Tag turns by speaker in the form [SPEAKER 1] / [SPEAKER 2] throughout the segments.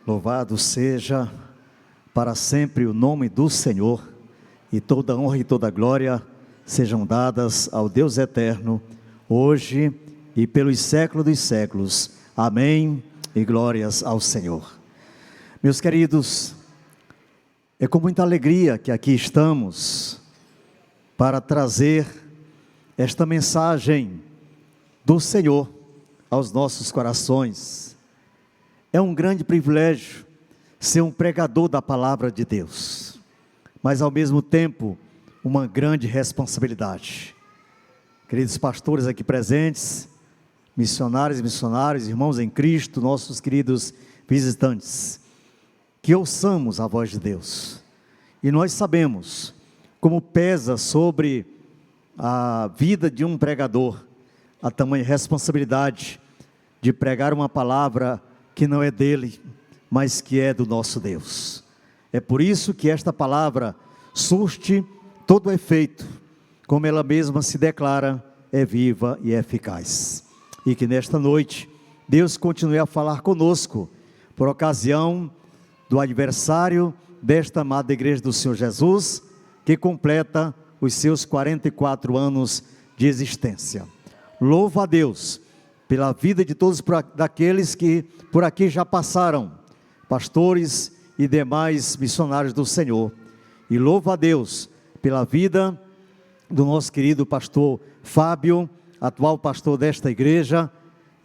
[SPEAKER 1] Louvado seja para sempre o nome do Senhor, e toda honra e toda glória sejam dadas ao Deus eterno, hoje e pelos séculos dos séculos. Amém e glórias ao Senhor. Meus queridos, é com muita alegria que aqui estamos para trazer esta mensagem do Senhor aos nossos corações. É um grande privilégio ser um pregador da palavra de Deus, mas ao mesmo tempo uma grande responsabilidade. Queridos pastores aqui presentes, missionários e missionários, irmãos em Cristo, nossos queridos visitantes, que ouçamos a voz de Deus. E nós sabemos como pesa sobre a vida de um pregador a tamanha responsabilidade de pregar uma palavra que não é dele, mas que é do nosso Deus. É por isso que esta palavra surte todo o efeito, como ela mesma se declara, é viva e eficaz. E que nesta noite Deus continue a falar conosco, por ocasião do aniversário desta amada Igreja do Senhor Jesus, que completa os seus 44 anos de existência. Louvo a Deus pela vida de todos daqueles que por aqui já passaram, pastores e demais missionários do Senhor. E louvo a Deus pela vida do nosso querido pastor Fábio, atual pastor desta igreja,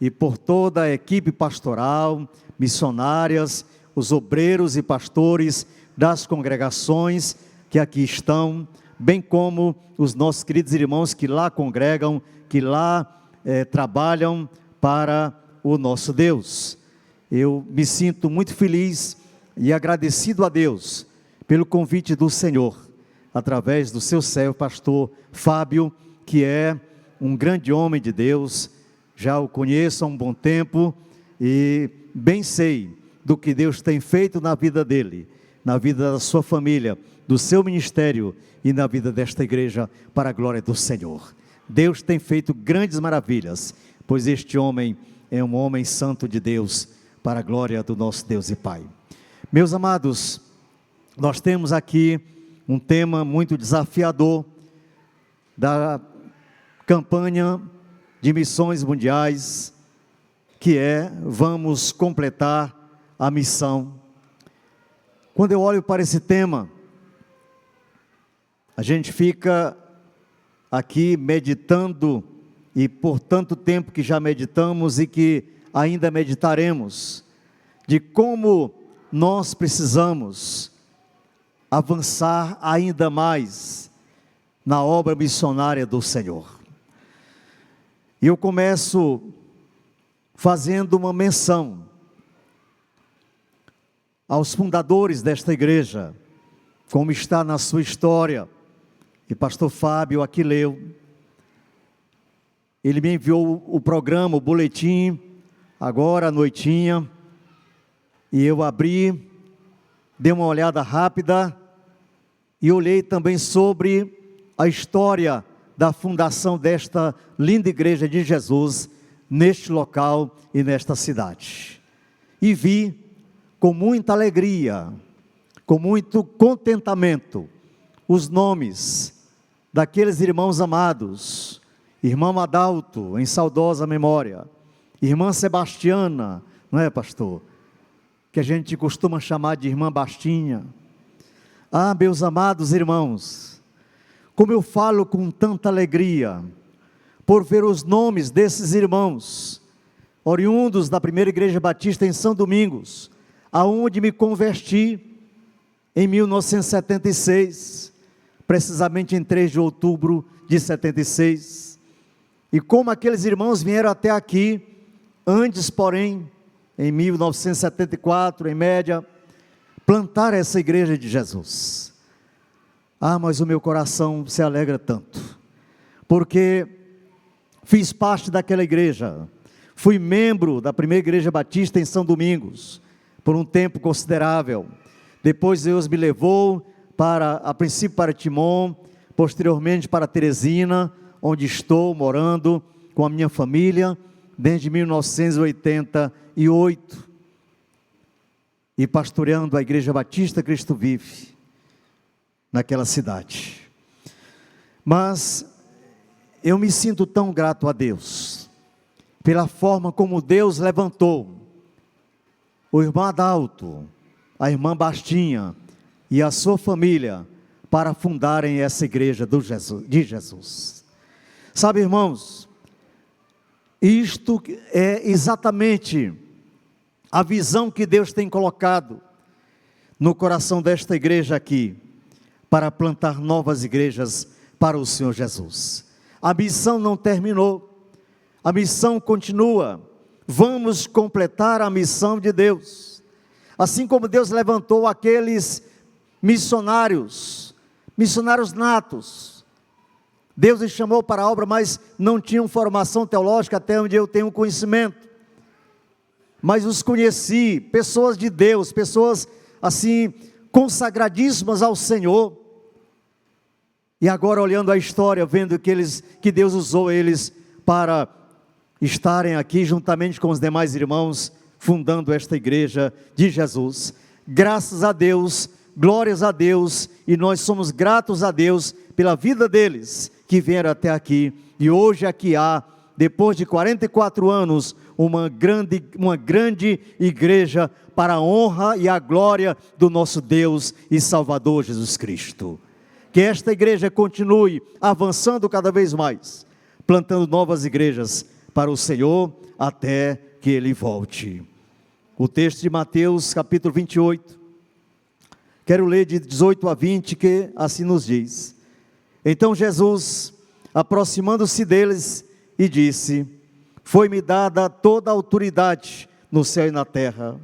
[SPEAKER 1] e por toda a equipe pastoral, missionárias, os obreiros e pastores das congregações que aqui estão, bem como os nossos queridos irmãos que lá congregam, que lá trabalham para o nosso Deus. Eu me sinto muito feliz e agradecido a Deus pelo convite do Senhor, através do seu servo pastor Fábio, que é um grande homem de Deus. Já o conheço há um bom tempo e bem sei do que Deus tem feito na vida dele, na vida da sua família, do seu ministério e na vida desta igreja, para a glória do Senhor. Deus tem feito grandes maravilhas, pois este homem é um homem santo de Deus, para a glória do nosso Deus e Pai. Meus amados, nós temos aqui um tema muito desafiador da campanha de missões mundiais, que é: vamos completar a missão. Quando eu olho para esse tema, a gente fica aqui meditando, e por tanto tempo que já meditamos e que ainda meditaremos, de como nós precisamos avançar ainda mais na obra missionária do Senhor. E eu começo fazendo uma menção aos fundadores desta igreja, como está na sua história, e pastor Fábio aqui leu. Ele me enviou o programa, o boletim, agora à noitinha, e eu abri, dei uma olhada rápida, e olhei também sobre a história da fundação desta linda igreja de Jesus, neste local e nesta cidade. E vi com muita alegria, com muito contentamento, os nomes daqueles irmãos amados: irmão Adalto, em saudosa memória, irmã Sebastiana, não é, pastor? Que a gente costuma chamar de irmã Bastinha. Ah, meus amados irmãos, como eu falo com tanta alegria, por ver os nomes desses irmãos, oriundos da primeira igreja batista em São Domingos, aonde me converti em 1976, precisamente em 3 de outubro de 76, e como aqueles irmãos vieram até aqui, antes porém, em 1974, em média, plantar essa igreja de Jesus. Ah, mas o meu coração se alegra tanto, porque fiz parte daquela igreja, fui membro da primeira igreja batista em São Domingos, por um tempo considerável. Depois Deus me levou a princípio para Timon, posteriormente para Teresina, onde estou morando com a minha família, desde 1988. e pastoreando a Igreja Batista Cristo Vive, naquela cidade. Mas eu me sinto tão grato a Deus, pela forma como Deus levantou o irmão Adalto, a irmã Bastinha e a sua família, para fundarem essa igreja de Jesus. Sabe, irmãos, isto é exatamente a visão que Deus tem colocado no coração desta igreja aqui, para plantar novas igrejas para o Senhor Jesus. A missão não terminou, a missão continua. Vamos completar a missão de Deus, assim como Deus levantou aqueles missionários natos. Deus os chamou para a obra, mas não tinham formação teológica, até onde eu tenho conhecimento, mas os conheci, pessoas de Deus, pessoas assim, consagradíssimas ao Senhor. E agora, olhando a história, vendo que Deus usou eles para estarem aqui juntamente com os demais irmãos, fundando esta igreja de Jesus. Graças a Deus, glórias a Deus, e nós somos gratos a Deus pela vida deles, que vieram até aqui, e hoje aqui há, depois de 44 anos, uma grande igreja, para a honra e a glória do nosso Deus e Salvador Jesus Cristo. Que esta igreja continue avançando cada vez mais, plantando novas igrejas para o Senhor, até que Ele volte. O texto de Mateus capítulo 28, quero ler de 18 a 20, que assim nos diz: Então Jesus, aproximando-se deles, e disse: Foi-me dada toda a autoridade no céu e na terra.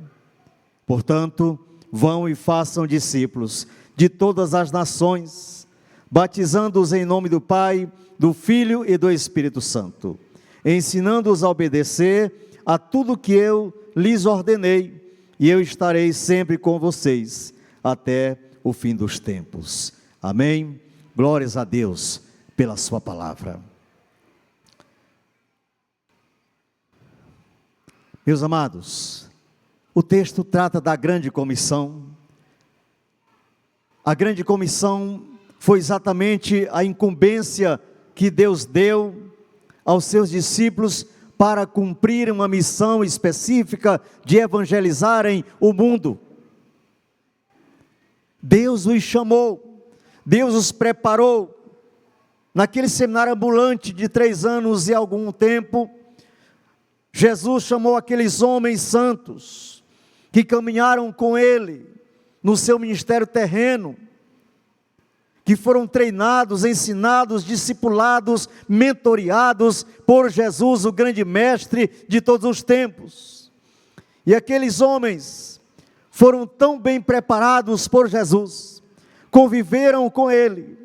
[SPEAKER 1] Portanto, vão e façam discípulos de todas as nações, batizando-os em nome do Pai, do Filho e do Espírito Santo, ensinando-os a obedecer a tudo que eu lhes ordenei, e eu estarei sempre com vocês, até o fim dos tempos. Amém? Glórias a Deus pela sua palavra. Meus amados, o texto trata da grande comissão. A grande comissão foi exatamente a incumbência que Deus deu aos seus discípulos para cumprir uma missão específica de evangelizarem o mundo. Deus os chamou, Deus os preparou. Naquele seminário ambulante de 3 anos e algum tempo, Jesus chamou aqueles homens santos, que caminharam com Ele, no seu ministério terreno, que foram treinados, ensinados, discipulados, mentoreados por Jesus, o grande mestre de todos os tempos. E aqueles homens foram tão bem preparados por Jesus, conviveram com Ele,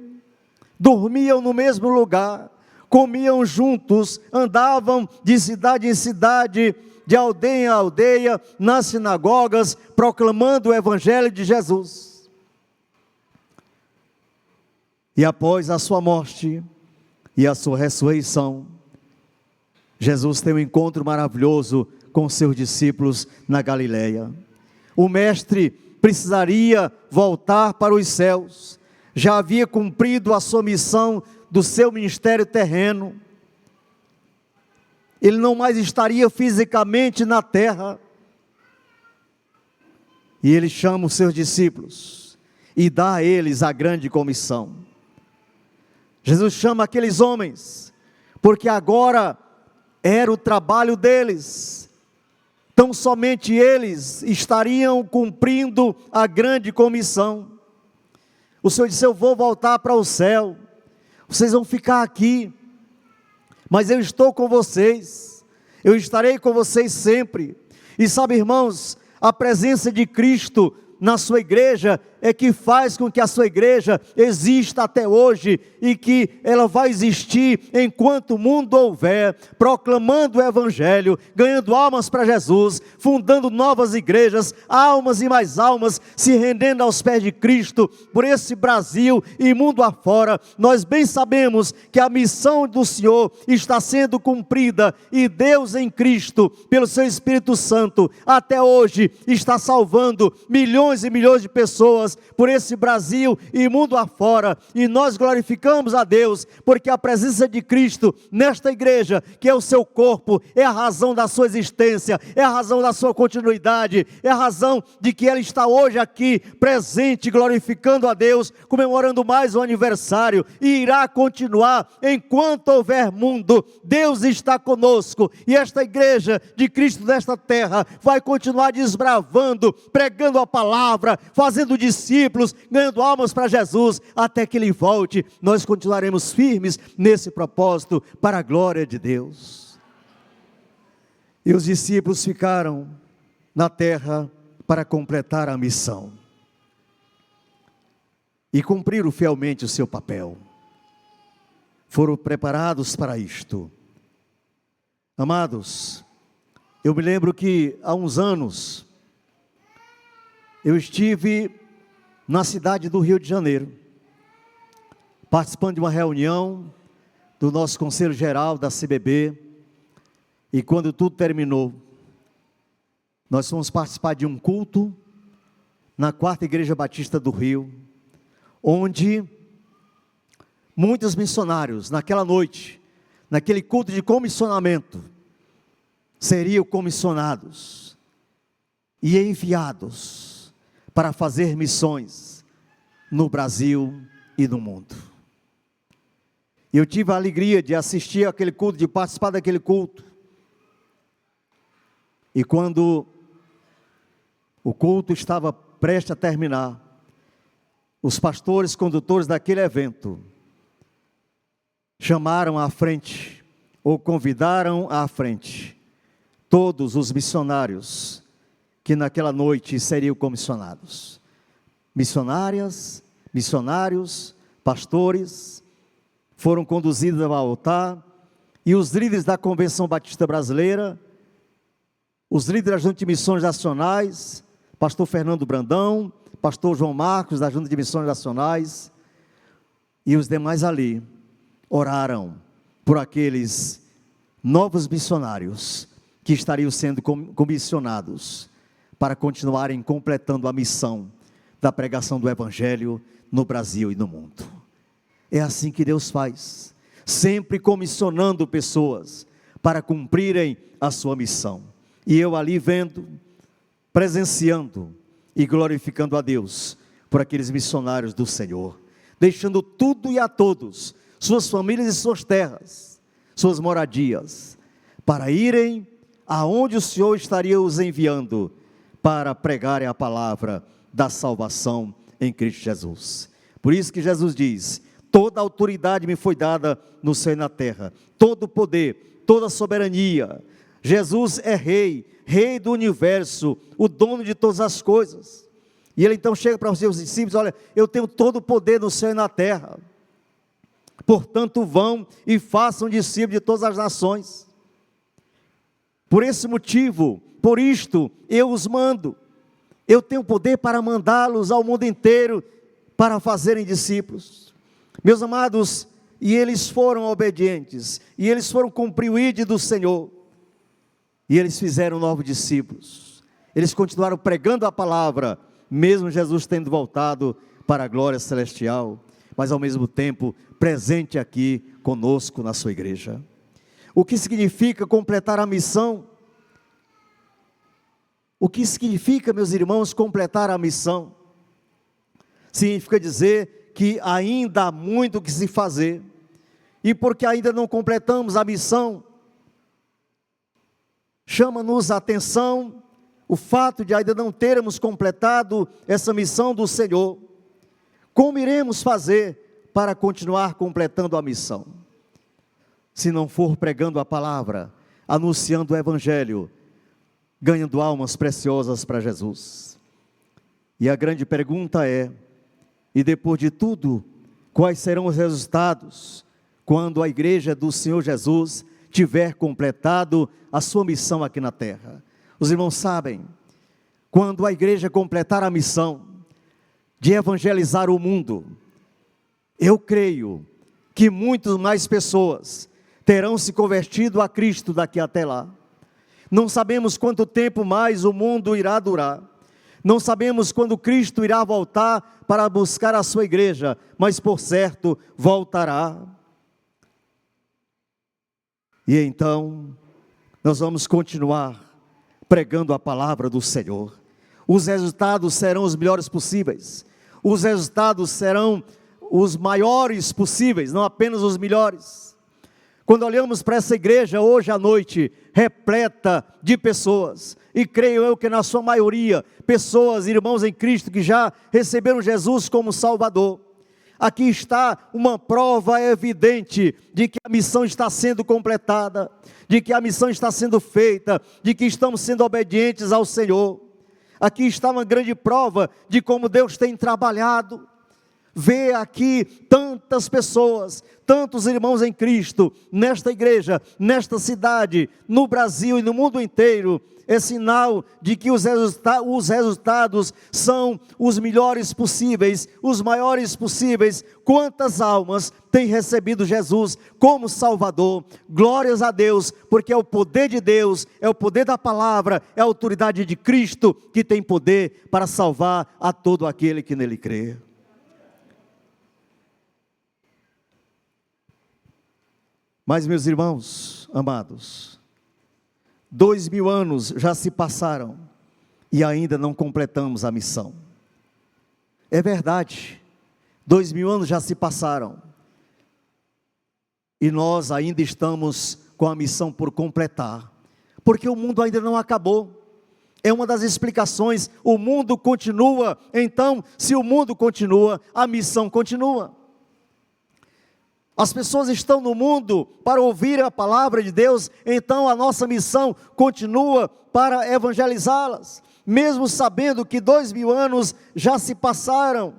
[SPEAKER 1] dormiam no mesmo lugar, comiam juntos, andavam de cidade em cidade, de aldeia em aldeia, nas sinagogas, proclamando o Evangelho de Jesus. E após a sua morte e a sua ressurreição, Jesus tem um encontro maravilhoso com seus discípulos na Galileia. O mestre precisaria voltar para os céus, já havia cumprido a sua missão do seu ministério terreno, ele não mais estaria fisicamente na terra, e ele chama os seus discípulos, e dá a eles a grande comissão. Jesus chama aqueles homens, porque agora era o trabalho deles, tão somente eles estariam cumprindo a grande comissão. O Senhor disse: eu vou voltar para o céu, vocês vão ficar aqui, mas eu estou com vocês, eu estarei com vocês sempre. E sabe, irmãos, a presença de Cristo na sua igreja é que faz com que a sua igreja exista até hoje e que ela vai existir enquanto o mundo houver, proclamando o evangelho, ganhando almas para Jesus, fundando novas igrejas, almas e mais almas se rendendo aos pés de Cristo por esse Brasil e mundo afora. Nós bem sabemos que a missão do Senhor está sendo cumprida e Deus em Cristo, pelo seu Espírito Santo, até hoje está salvando milhões e milhões de pessoas por esse Brasil e mundo afora, e nós glorificamos a Deus, porque a presença de Cristo nesta igreja, que é o seu corpo, é a razão da sua existência, é a razão da sua continuidade, é a razão de que ela está hoje aqui, presente, glorificando a Deus, comemorando mais um aniversário, e irá continuar enquanto houver mundo. Deus está conosco, e esta igreja de Cristo nesta terra vai continuar desbravando, pregando a palavra, fazendo discípulos, ganhando almas para Jesus, até que Ele volte. Nós continuaremos firmes nesse propósito, para a glória de Deus. E os discípulos ficaram na terra para completar a missão e cumpriram fielmente o seu papel. Foram preparados para isto. Amados, eu me lembro que há uns anos eu estive na cidade do Rio de Janeiro, participando de uma reunião do nosso Conselho Geral da CBB, e quando tudo terminou, nós fomos participar de um culto na 4ª Igreja Batista do Rio, onde muitos missionários, naquela noite, naquele culto de comissionamento, seriam comissionados e enviados para fazer missões no Brasil e no mundo. Eu tive a alegria de assistir aquele culto, de participar daquele culto. E quando o culto estava prestes a terminar, os pastores condutores daquele evento chamaram à frente, ou convidaram à frente, todos os missionários que naquela noite seriam comissionados. Missionárias, missionários, pastores, foram conduzidos ao altar, e os líderes da Convenção Batista Brasileira, os líderes da Junta de Missões Nacionais, pastor Fernando Brandão, pastor João Marcos da Junta de Missões Nacionais, e os demais ali, oraram por aqueles novos missionários que estariam sendo comissionados para continuarem completando a missão da pregação do Evangelho no Brasil e no mundo. É assim que Deus faz, sempre comissionando pessoas para cumprirem a sua missão. E eu ali vendo, presenciando e glorificando a Deus por aqueles missionários do Senhor, deixando tudo e a todos, suas famílias e suas terras, suas moradias, para irem aonde o Senhor estaria os enviando, para pregarem a palavra da salvação em Cristo Jesus. Por isso que Jesus diz: toda a autoridade me foi dada no céu e na terra, todo o poder, toda a soberania. Jesus é rei, rei do universo, o dono de todas as coisas. E ele então chega para os seus discípulos: olha, eu tenho todo o poder no céu e na terra, portanto vão e façam discípulos de todas as nações. Por esse motivo, por isto eu os mando. Eu tenho poder para mandá-los ao mundo inteiro para fazerem discípulos. Meus amados, e eles foram obedientes, e eles foram cumprir o ídolo do Senhor, e eles fizeram novos discípulos. Eles continuaram pregando a palavra, mesmo Jesus tendo voltado para a glória celestial, mas ao mesmo tempo presente aqui conosco na sua igreja. O que significa completar a missão? O que significa, meus irmãos, completar a missão? Significa dizer que ainda há muito o que se fazer, e porque ainda não completamos a missão, chama-nos a atenção o fato de ainda não termos completado essa missão do Senhor. Como iremos fazer para continuar completando a missão? Se não for pregando a palavra, anunciando o Evangelho, ganhando almas preciosas para Jesus. E a grande pergunta é: e depois de tudo, quais serão os resultados quando a igreja do Senhor Jesus tiver completado a sua missão aqui na terra? Os irmãos sabem, quando a igreja completar a missão de evangelizar o mundo, eu creio que muitas mais pessoas terão se convertido a Cristo daqui até lá. Não sabemos quanto tempo mais o mundo irá durar. Não sabemos quando Cristo irá voltar para buscar a sua igreja, mas por certo voltará. E então, nós vamos continuar pregando a palavra do Senhor. Os resultados serão os melhores possíveis. Os resultados serão os maiores possíveis, não apenas os melhores. Quando olhamos para essa igreja hoje à noite, repleta de pessoas, e creio eu que na sua maioria, pessoas, irmãos em Cristo, que já receberam Jesus como Salvador. Aqui está uma prova evidente de que a missão está sendo completada, de que a missão está sendo feita, de que estamos sendo obedientes ao Senhor. Aqui está uma grande prova de como Deus tem trabalhado. Vê aqui tantas pessoas, tantos irmãos em Cristo, nesta igreja, nesta cidade, no Brasil e no mundo inteiro, é sinal de que os resultados são os melhores possíveis, os maiores possíveis. Quantas almas têm recebido Jesus como Salvador? Glórias a Deus, porque é o poder de Deus, é o poder da palavra, é a autoridade de Cristo que tem poder para salvar a todo aquele que nele crê. Mas, meus irmãos amados, 2000 anos já se passaram e ainda não completamos a missão. É verdade, 2000 anos já se passaram e nós ainda estamos com a missão por completar, porque o mundo ainda não acabou. É uma das explicações, o mundo continua. Então, se o mundo continua, a missão continua. As pessoas estão no mundo para ouvir a palavra de Deus, então a nossa missão continua para evangelizá-las, mesmo sabendo que 2000 anos já se passaram,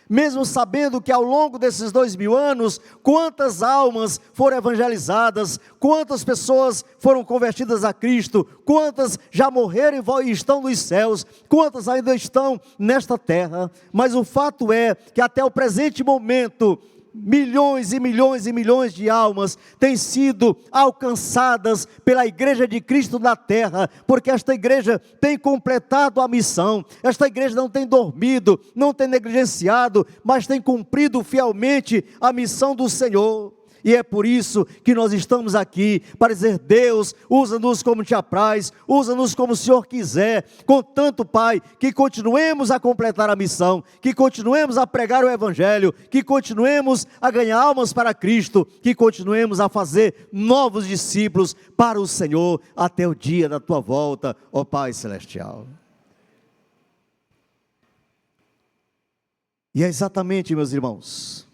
[SPEAKER 1] mesmo sabendo que ao longo desses 2000 anos, quantas almas foram evangelizadas, quantas pessoas foram convertidas a Cristo, quantas já morreram e estão nos céus, quantas ainda estão nesta terra. Mas o fato é que até o presente momento, milhões e milhões e milhões de almas têm sido alcançadas pela igreja de Cristo na terra, porque esta igreja tem completado a missão. Esta igreja não tem dormido, não tem negligenciado, mas tem cumprido fielmente a missão do Senhor. E é por isso que nós estamos aqui, para dizer: Deus, usa-nos como te apraz, usa-nos como o Senhor quiser. Contanto, Pai, que continuemos a completar a missão, que continuemos a pregar o Evangelho, que continuemos a ganhar almas para Cristo, que continuemos a fazer novos discípulos para o Senhor, até o dia da tua volta, ó Pai Celestial. E é exatamente, meus irmãos,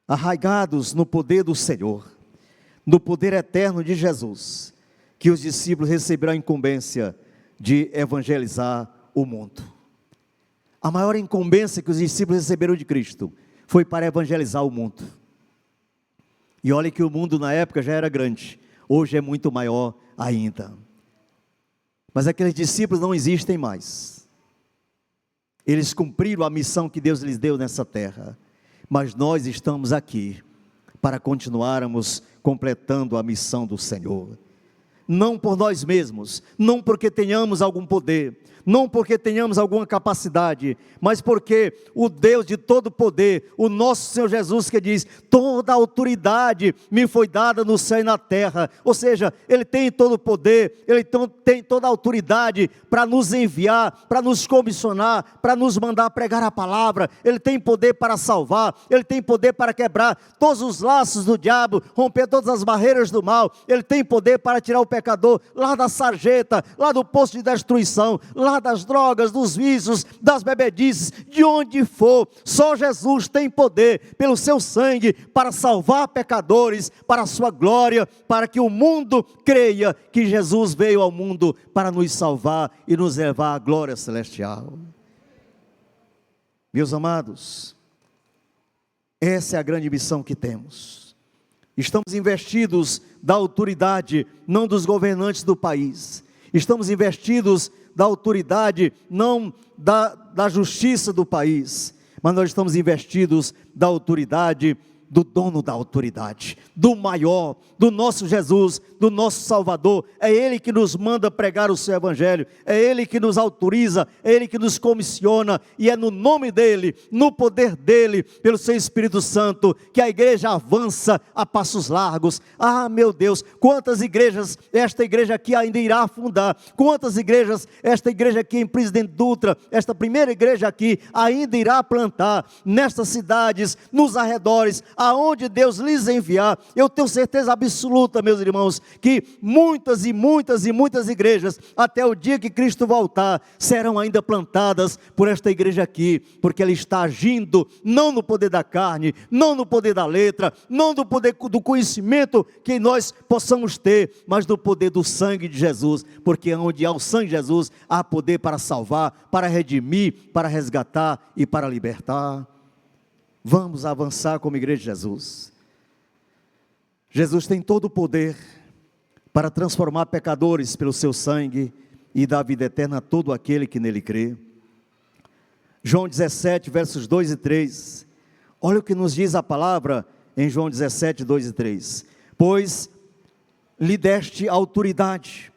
[SPEAKER 1] arraigados no poder do Senhor, no poder eterno de Jesus, que os discípulos receberão a incumbência de evangelizar o mundo. A maior incumbência que os discípulos receberam de Cristo foi para evangelizar o mundo. E olha que o mundo na época já era grande, hoje é muito maior ainda. Mas aqueles discípulos não existem mais. Eles cumpriram a missão que Deus lhes deu nessa terra. Mas nós estamos aqui para continuarmos completando a missão do Senhor. Não por nós mesmos, não porque tenhamos algum poder, não porque tenhamos alguma capacidade, mas porque o Deus de todo poder, o nosso Senhor Jesus, que diz: toda a autoridade me foi dada no céu e na terra. Ou seja, Ele tem todo o poder, Ele tem toda a autoridade para nos enviar, para nos comissionar, para nos mandar pregar a palavra. Ele tem poder para salvar, Ele tem poder para quebrar todos os laços do diabo, romper todas as barreiras do mal. Ele tem poder para tirar o pecador, lá da sarjeta, lá do poço de destruição, lá das drogas, dos vícios, das bebedices, de onde for. Só Jesus tem poder, pelo seu sangue, para salvar pecadores, para a sua glória, para que o mundo creia que Jesus veio ao mundo para nos salvar e nos levar à glória celestial. Meus amados, essa é a grande missão que temos. Estamos investidos da autoridade, não dos governantes do país. Estamos investidos da autoridade, não da justiça do país, mas nós estamos investidos da autoridade do dono da autoridade, do maior, do nosso Jesus, do nosso Salvador. É Ele que nos manda pregar o seu Evangelho, é Ele que nos autoriza, é Ele que nos comissiona, e é no nome dEle, no poder dEle, pelo seu Espírito Santo, que a igreja avança a passos largos. Ah, meu Deus, quantas igrejas esta igreja aqui ainda irá fundar, quantas igrejas esta igreja aqui em Presidente Dutra, esta primeira igreja aqui, ainda irá plantar, nestas cidades, nos arredores, aonde Deus lhes enviar. Eu tenho certeza absoluta, meus irmãos, que muitas e muitas e muitas igrejas, até o dia que Cristo voltar, serão ainda plantadas por esta igreja aqui, porque ela está agindo, não no poder da carne, não no poder da letra, não no poder do conhecimento que nós possamos ter, mas no poder do sangue de Jesus, porque onde há o sangue de Jesus, há poder para salvar, para redimir, para resgatar e para libertar. Vamos avançar como igreja de Jesus. Jesus tem todo o poder para transformar pecadores pelo seu sangue e dar vida eterna a todo aquele que nele crê. João 17, versos 2 e 3. Olha o que nos diz a palavra em João 17, 2 e 3. Pois lhe deste autoridade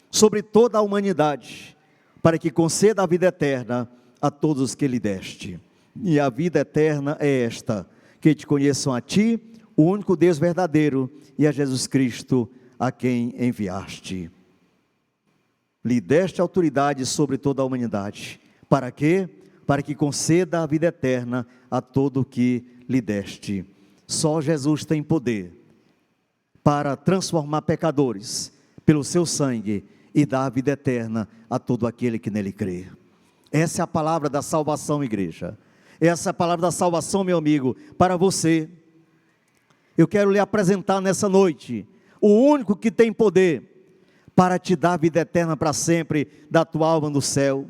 [SPEAKER 1] sobre toda a humanidade, para que conceda a vida eterna a todos os que lhe deste. E a vida eterna é esta, que te conheçam a ti, o único Deus verdadeiro, e a Jesus Cristo, a quem enviaste. Lhe deste autoridade sobre toda a humanidade. Para quê? Para que conceda a vida eterna a todo o que lhe deste. Só Jesus tem poder para transformar pecadores pelo seu sangue e dar a vida eterna a todo aquele que nele crê. Essa é a palavra da salvação, igreja. Essa é a palavra da salvação, meu amigo, para você. Eu quero lhe apresentar nessa noite o único que tem poder para te dar vida eterna para sempre da tua alma no céu.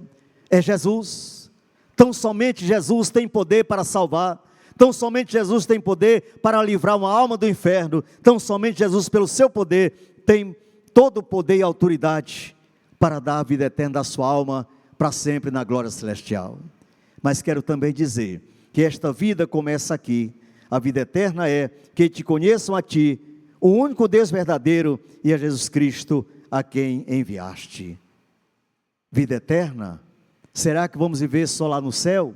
[SPEAKER 1] É Jesus. Tão somente Jesus tem poder para salvar. Tão somente Jesus tem poder para livrar uma alma do inferno. Tão somente Jesus, pelo seu poder, tem todo o poder e autoridade para dar a vida eterna da sua alma para sempre na glória celestial. Mas quero também dizer que esta vida começa aqui. A vida eterna é que te conheçam a ti, o único Deus verdadeiro, e a Jesus Cristo, a quem enviaste. Vida eterna? Será que vamos viver só lá no céu?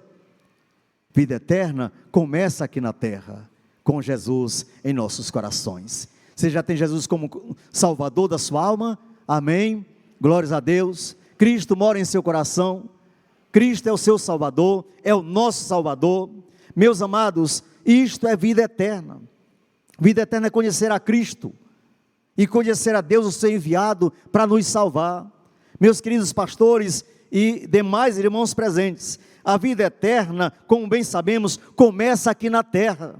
[SPEAKER 1] Vida eterna começa aqui na terra, com Jesus em nossos corações. Você já tem Jesus como Salvador da sua alma? Amém? Glórias a Deus. Cristo mora em seu coração. Cristo é o seu Salvador, é o nosso Salvador. Meus amados, isto é vida eterna. Vida eterna é conhecer a Cristo e conhecer a Deus, o seu enviado, para nos salvar. Meus queridos pastores e demais irmãos presentes, a vida eterna, como bem sabemos, começa aqui na terra.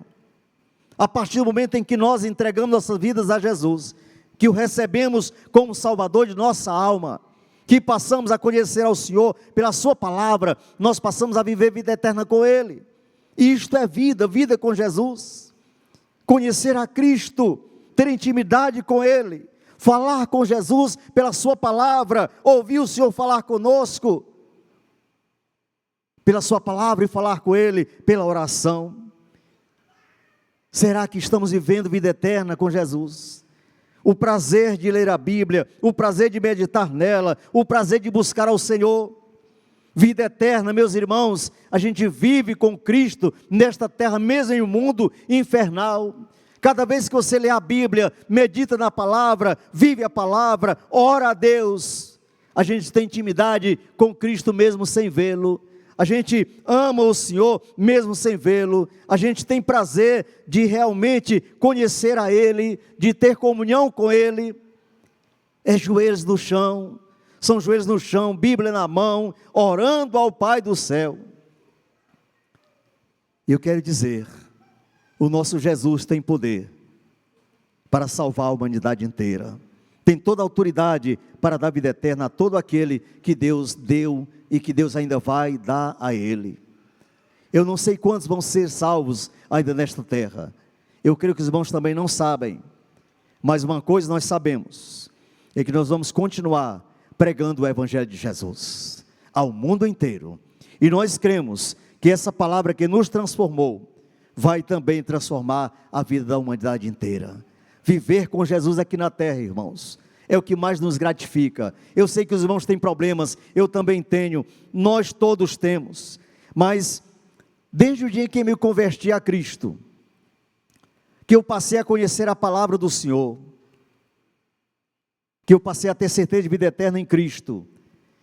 [SPEAKER 1] A partir do momento em que nós entregamos nossas vidas a Jesus, que o recebemos como Salvador de nossa alma, que passamos a conhecer ao Senhor pela sua palavra, nós passamos a viver vida eterna com Ele. Isto é vida, vida com Jesus. Conhecer a Cristo, ter intimidade com Ele, falar com Jesus pela sua palavra, ouvir o Senhor falar conosco, pela sua palavra e falar com Ele pela oração. Será que estamos vivendo vida eterna com Jesus? O prazer de ler a Bíblia, o prazer de meditar nela, o prazer de buscar ao Senhor. Vida eterna, meus irmãos, a gente vive com Cristo nesta terra, mesmo em um mundo infernal. Cada vez que você lê a Bíblia, medita na palavra, vive a palavra, ora a Deus, a gente tem intimidade com Cristo mesmo sem vê-lo. A gente ama o Senhor mesmo sem vê-lo. A gente tem prazer de realmente conhecer a Ele, de ter comunhão com Ele. é joelhos no chão, são joelhos no chão, Bíblia na mão, orando ao Pai do céu. E eu quero dizer, o nosso Jesus tem poder para salvar a humanidade inteira, tem toda a autoridade para dar vida eterna a todo aquele que Deus deu e que Deus ainda vai dar a ele. Eu não sei quantos vão ser salvos ainda nesta terra, eu creio que os irmãos também não sabem, mas uma coisa nós sabemos, é que nós vamos continuar pregando o Evangelho de Jesus ao mundo inteiro, e nós cremos que essa palavra que nos transformou, vai também transformar a vida da humanidade inteira. Viver com Jesus aqui na terra, irmãos, é o que mais nos gratifica. Eu sei que os irmãos têm problemas, eu também tenho, nós todos temos, mas desde o dia em que me converti a Cristo, que eu passei a conhecer a palavra do Senhor, que eu passei a ter certeza de vida eterna em Cristo,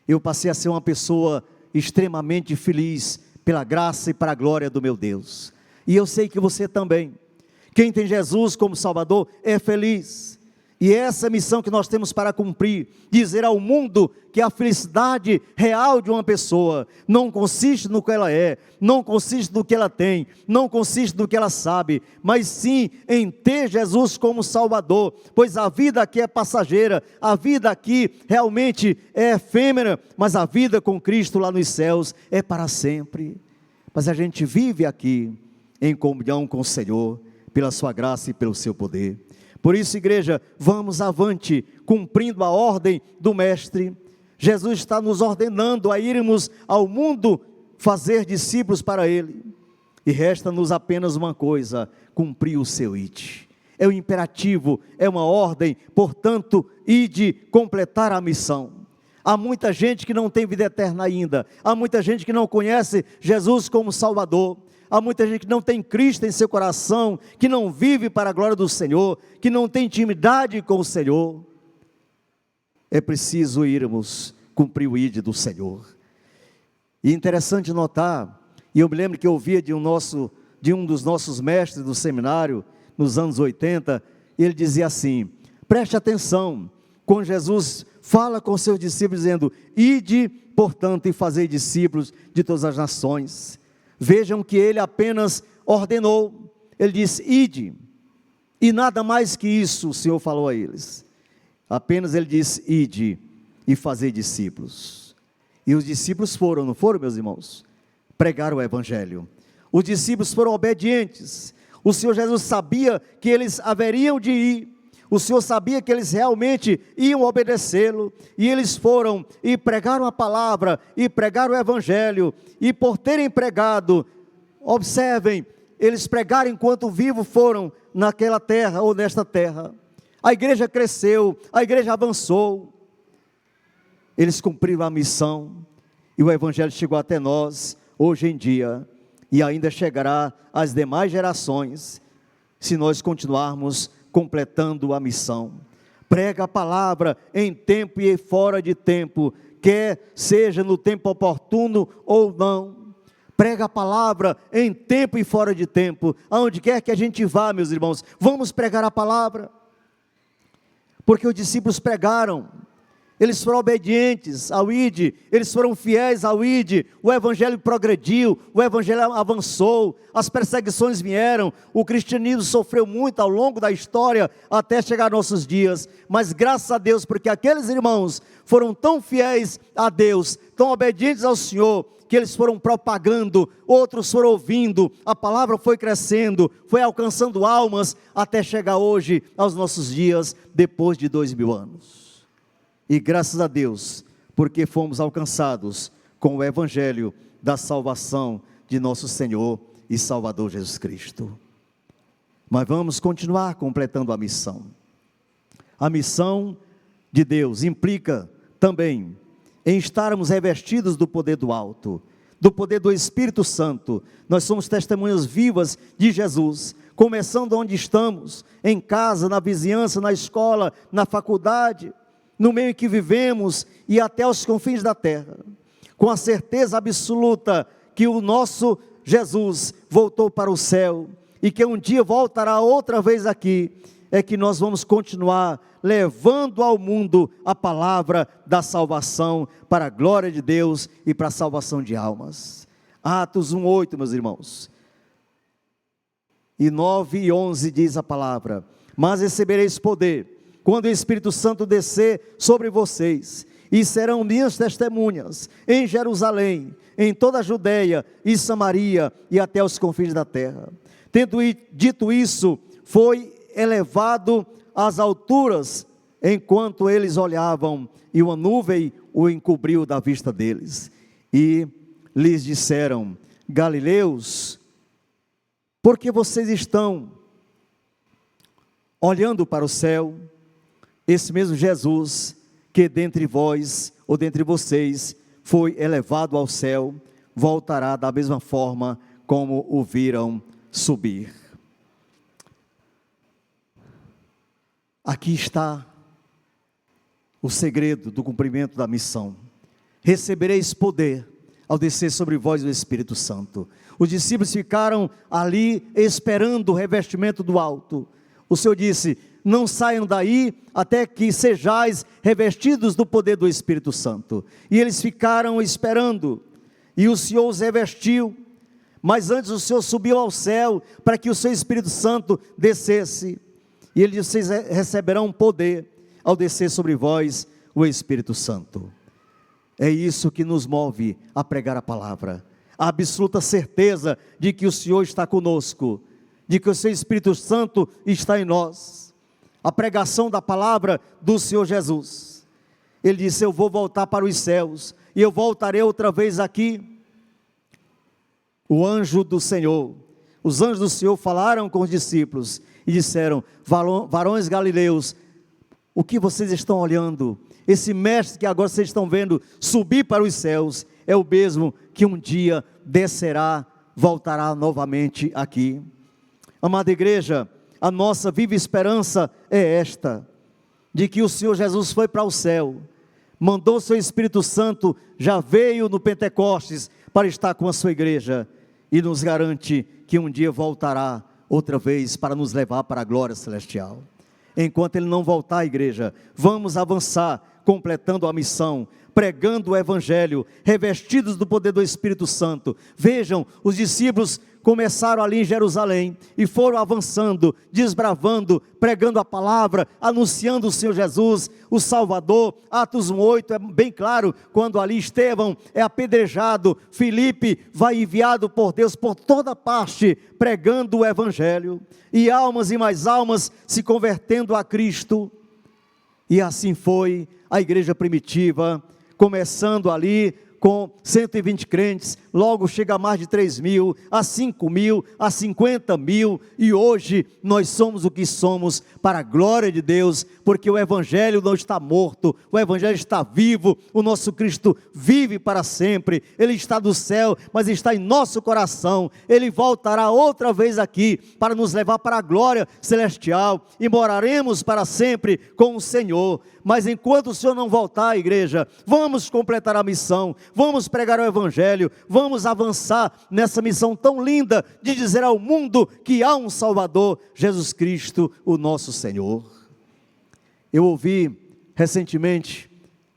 [SPEAKER 1] eu passei a ser uma pessoa extremamente feliz, pela graça e para a glória do meu Deus. E eu sei que você também. Quem tem Jesus como Salvador é feliz. E essa é a missão que nós temos para cumprir, dizer ao mundo que a felicidade real de uma pessoa não consiste no que ela é, não consiste no que ela tem, não consiste no que ela sabe, mas sim em ter Jesus como Salvador, pois a vida aqui é passageira, a vida aqui realmente é efêmera, mas a vida com Cristo lá nos céus é para sempre. Mas a gente vive aqui em comunhão com o Senhor, pela sua graça e pelo seu poder. Por isso, igreja, vamos avante, cumprindo a ordem do Mestre. Jesus está nos ordenando a irmos ao mundo fazer discípulos para Ele. E resta-nos apenas uma coisa, cumprir o seu ide. É um imperativo, é uma ordem, portanto, ide completar a missão. Há muita gente que não tem vida eterna ainda, há muita gente que não conhece Jesus como Salvador. Há muita gente que não tem Cristo em seu coração, que não vive para a glória do Senhor, que não tem intimidade com o Senhor. É preciso irmos cumprir o ide do Senhor. E é interessante notar, e eu me lembro que eu ouvia de um dos nossos mestres do seminário, nos anos 80, ele dizia assim, preste atenção, quando Jesus fala com seus discípulos dizendo, ide, portanto, e fazei discípulos de todas as nações. Vejam que ele apenas ordenou, ele disse, ide, e nada mais que isso o Senhor falou a eles, apenas ele disse, ide e fazei discípulos, e os discípulos foram, não foram, meus irmãos? Pregaram o Evangelho, os discípulos foram obedientes, o Senhor Jesus sabia que eles haveriam de ir, o Senhor sabia que eles realmente iam obedecê-lo, e eles foram e pregaram a palavra, e pregaram o Evangelho, e por terem pregado, observem, eles pregaram enquanto vivos foram naquela terra ou nesta terra, a igreja cresceu, a igreja avançou, eles cumpriram a missão, e o Evangelho chegou até nós, hoje em dia, e ainda chegará às demais gerações, se nós continuarmos completando a missão. Prega a palavra em tempo e fora de tempo, quer seja no tempo oportuno ou não. Prega a palavra em tempo e fora de tempo, aonde quer que a gente vá, meus irmãos, vamos pregar a palavra, porque os discípulos pregaram, eles foram obedientes ao ide, eles foram fiéis ao ide, o Evangelho progrediu, o Evangelho avançou, as perseguições vieram, o cristianismo sofreu muito ao longo da história, até chegar aos nossos dias, mas graças a Deus, porque aqueles irmãos foram tão fiéis a Deus, tão obedientes ao Senhor, que eles foram propagando, outros foram ouvindo, a palavra foi crescendo, foi alcançando almas, até chegar hoje, aos nossos dias, depois de 2000 anos. E graças a Deus, porque fomos alcançados com o Evangelho da salvação de nosso Senhor e Salvador Jesus Cristo. Mas vamos continuar completando a missão. A missão de Deus implica também em estarmos revestidos do poder do alto, do poder do Espírito Santo. Nós somos testemunhas vivas de Jesus, começando onde estamos, em casa, na vizinhança, na escola, na faculdade, no meio em que vivemos e até aos confins da terra, com a certeza absoluta que o nosso Jesus voltou para o céu, e que um dia voltará outra vez aqui. é que nós vamos continuar levando ao mundo a palavra da salvação para a glória de Deus e para a salvação de almas. Atos 1:8, meus irmãos. E 9 e 11 diz a palavra: mas recebereis poder, quando o Espírito Santo descer sobre vocês, e serão minhas testemunhas, em Jerusalém, em toda a Judeia e Samaria, e até os confins da terra. Tendo dito isso, foi elevado às alturas, enquanto eles olhavam, e uma nuvem o encobriu da vista deles. E lhes disseram: Galileus, por que vocês estão olhando para o céu? Esse mesmo Jesus, que dentre vós, ou dentre vocês, foi elevado ao céu, voltará da mesma forma como o viram subir. Aqui está o segredo do cumprimento da missão. Recebereis poder ao descer sobre vós o Espírito Santo. Os discípulos ficaram ali esperando o revestimento do alto. O Senhor disse: não saiam daí até que sejais revestidos do poder do Espírito Santo. E eles ficaram esperando, e o Senhor os revestiu. Mas antes o Senhor subiu ao céu para que o seu Espírito Santo descesse. E ele disse: vocês receberão poder ao descer sobre vós o Espírito Santo. É isso que nos move a pregar a palavra. A absoluta certeza de que o Senhor está conosco, de que o seu Espírito Santo está em nós. A pregação da palavra do Senhor Jesus. Ele disse: eu vou voltar para os céus, e eu voltarei outra vez aqui. O anjo do Senhor, os anjos do Senhor falaram com os discípulos e disseram: varões galileus, o que vocês estão olhando? Esse mestre que agora vocês estão vendo subir para os céus, é o mesmo que um dia descerá, voltará novamente aqui. Amada igreja, a nossa viva esperança é esta, de que o Senhor Jesus foi para o céu, mandou o seu Espírito Santo, já veio no Pentecostes para estar com a sua igreja, e nos garante que um dia voltará outra vez para nos levar para a glória celestial. Enquanto Ele não voltar à igreja, vamos avançar, completando a missão, pregando o Evangelho, revestidos do poder do Espírito Santo. Vejam, os discípulos começaram ali em Jerusalém, e foram avançando, desbravando, pregando a palavra, anunciando o Senhor Jesus, o Salvador. Atos 1:8 é bem claro, quando ali Estevão é apedrejado, Filipe vai enviado por Deus por toda parte, pregando o Evangelho, e almas e mais almas se convertendo a Cristo. E assim foi a igreja primitiva, começando ali com 120 crentes, logo chega a mais de 3.000, a 5.000, a 50.000, e hoje nós somos o que somos para a glória de Deus, porque o Evangelho não está morto, o Evangelho está vivo, o nosso Cristo vive para sempre, Ele está do céu, mas está em nosso coração. Ele voltará outra vez aqui, para nos levar para a glória celestial, e moraremos para sempre com o Senhor. Mas enquanto o Senhor não voltar, igreja, vamos completar a missão, vamos pregar o Evangelho, vamos avançar nessa missão tão linda, de dizer ao mundo que há um Salvador, Jesus Cristo, o nosso Senhor. Eu ouvi recentemente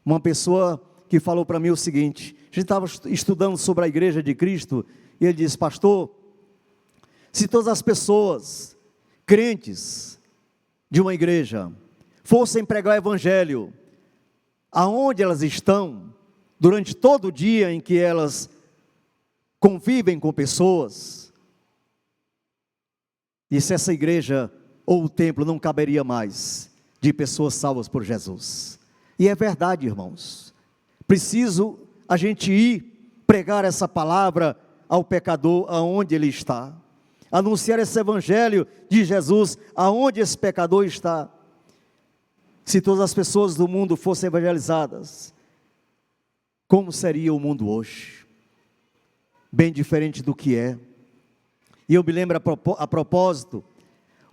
[SPEAKER 1] uma pessoa que falou para mim o seguinte: a gente estava estudando sobre a igreja de Cristo, e ele disse: pastor, se todas as pessoas, crentes de uma igreja, fossem pregar o Evangelho, aonde elas estão, durante todo o dia em que elas convivem com pessoas, e se essa igreja ou o templo não caberia mais de pessoas salvas por Jesus. E é verdade, irmãos, preciso a gente ir pregar essa palavra ao pecador aonde ele está, anunciar esse Evangelho de Jesus aonde esse pecador está. Se todas as pessoas do mundo fossem evangelizadas, como seria o mundo hoje? Bem diferente do que é. E eu me lembro a propósito,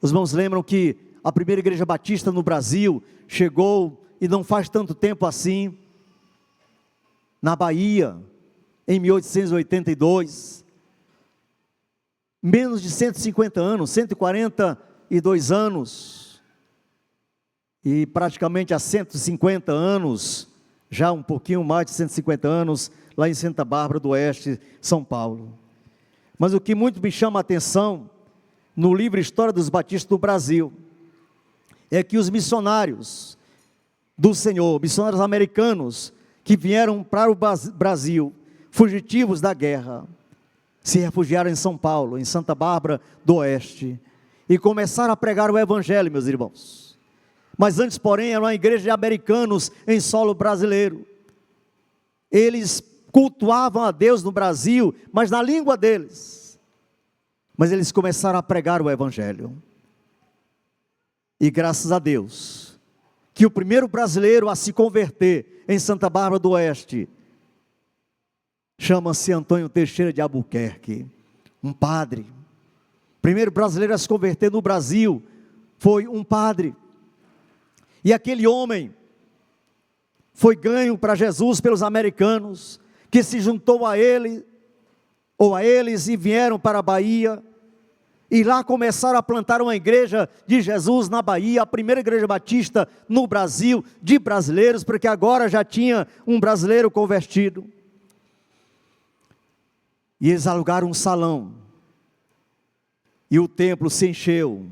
[SPEAKER 1] os irmãos lembram que a primeira igreja batista no Brasil chegou, e não faz tanto tempo assim, na Bahia, em 1882, menos de 150 anos, 142 anos, e praticamente há 150 anos, já um pouquinho mais de 150 anos, lá em Santa Bárbara do Oeste, São Paulo. Mas o que muito me chama a atenção, no livro História dos Batistas do Brasil, é que os missionários do Senhor, missionários americanos, que vieram para o Brasil, fugitivos da guerra, se refugiaram em São Paulo, em Santa Bárbara do Oeste, e começaram a pregar o Evangelho, meus irmãos. Mas antes, porém, era uma igreja de americanos em solo brasileiro. Eles cultuavam a Deus no Brasil, mas na língua deles. Mas eles começaram a pregar o Evangelho. E graças a Deus, que o primeiro brasileiro a se converter em Santa Bárbara do Oeste, chama-se Antônio Teixeira de Albuquerque, um padre. O primeiro brasileiro a se converter no Brasil foi um padre. E aquele homem foi ganho para Jesus pelos americanos, que se juntou a ele, ou a eles, e vieram para a Bahia, e lá começaram a plantar uma igreja de Jesus na Bahia, a primeira igreja batista no Brasil, de brasileiros, porque agora já tinha um brasileiro convertido. E eles alugaram um salão, e o templo se encheu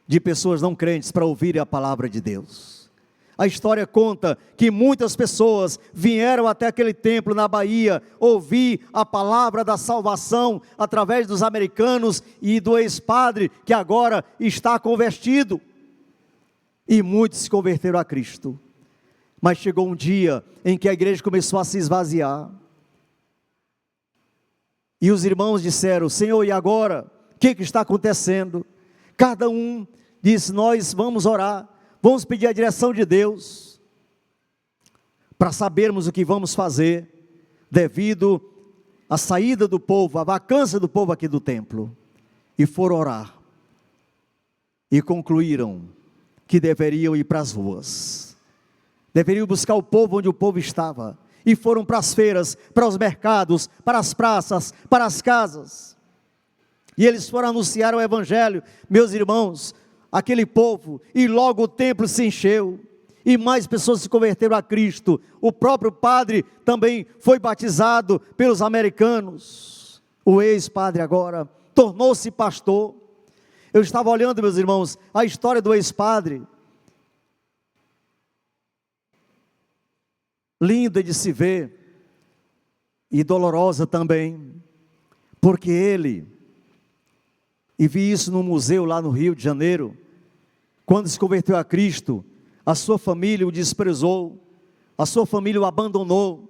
[SPEAKER 1] de pessoas não crentes para ouvirem a palavra de Deus. A história conta que muitas pessoas vieram até aquele templo na Bahia, ouvir a palavra da salvação através dos americanos e do ex-padre, que agora está convertido. E muitos se converteram a Cristo. Mas chegou um dia em que a igreja começou a se esvaziar. E os irmãos disseram: Senhor, e agora? O que está acontecendo? Cada um disse: nós vamos orar, vamos pedir a direção de Deus, para sabermos o que vamos fazer, devido à saída do povo, à vacância do povo aqui do templo. E foram orar, e concluíram que deveriam ir para as ruas, deveriam buscar o povo onde o povo estava, e foram para as feiras, para os mercados, para as praças, para as casas, e eles foram anunciar o Evangelho, meus irmãos, aquele povo, e logo o templo se encheu, e mais pessoas se converteram a Cristo. O próprio padre também foi batizado pelos americanos, o ex-padre agora tornou-se pastor. Eu estava olhando, meus irmãos, a história do ex-padre, linda de se ver, e dolorosa também, porque ele, e vi isso no museu lá no Rio de Janeiro, quando se converteu a Cristo, a sua família o desprezou, a sua família o abandonou,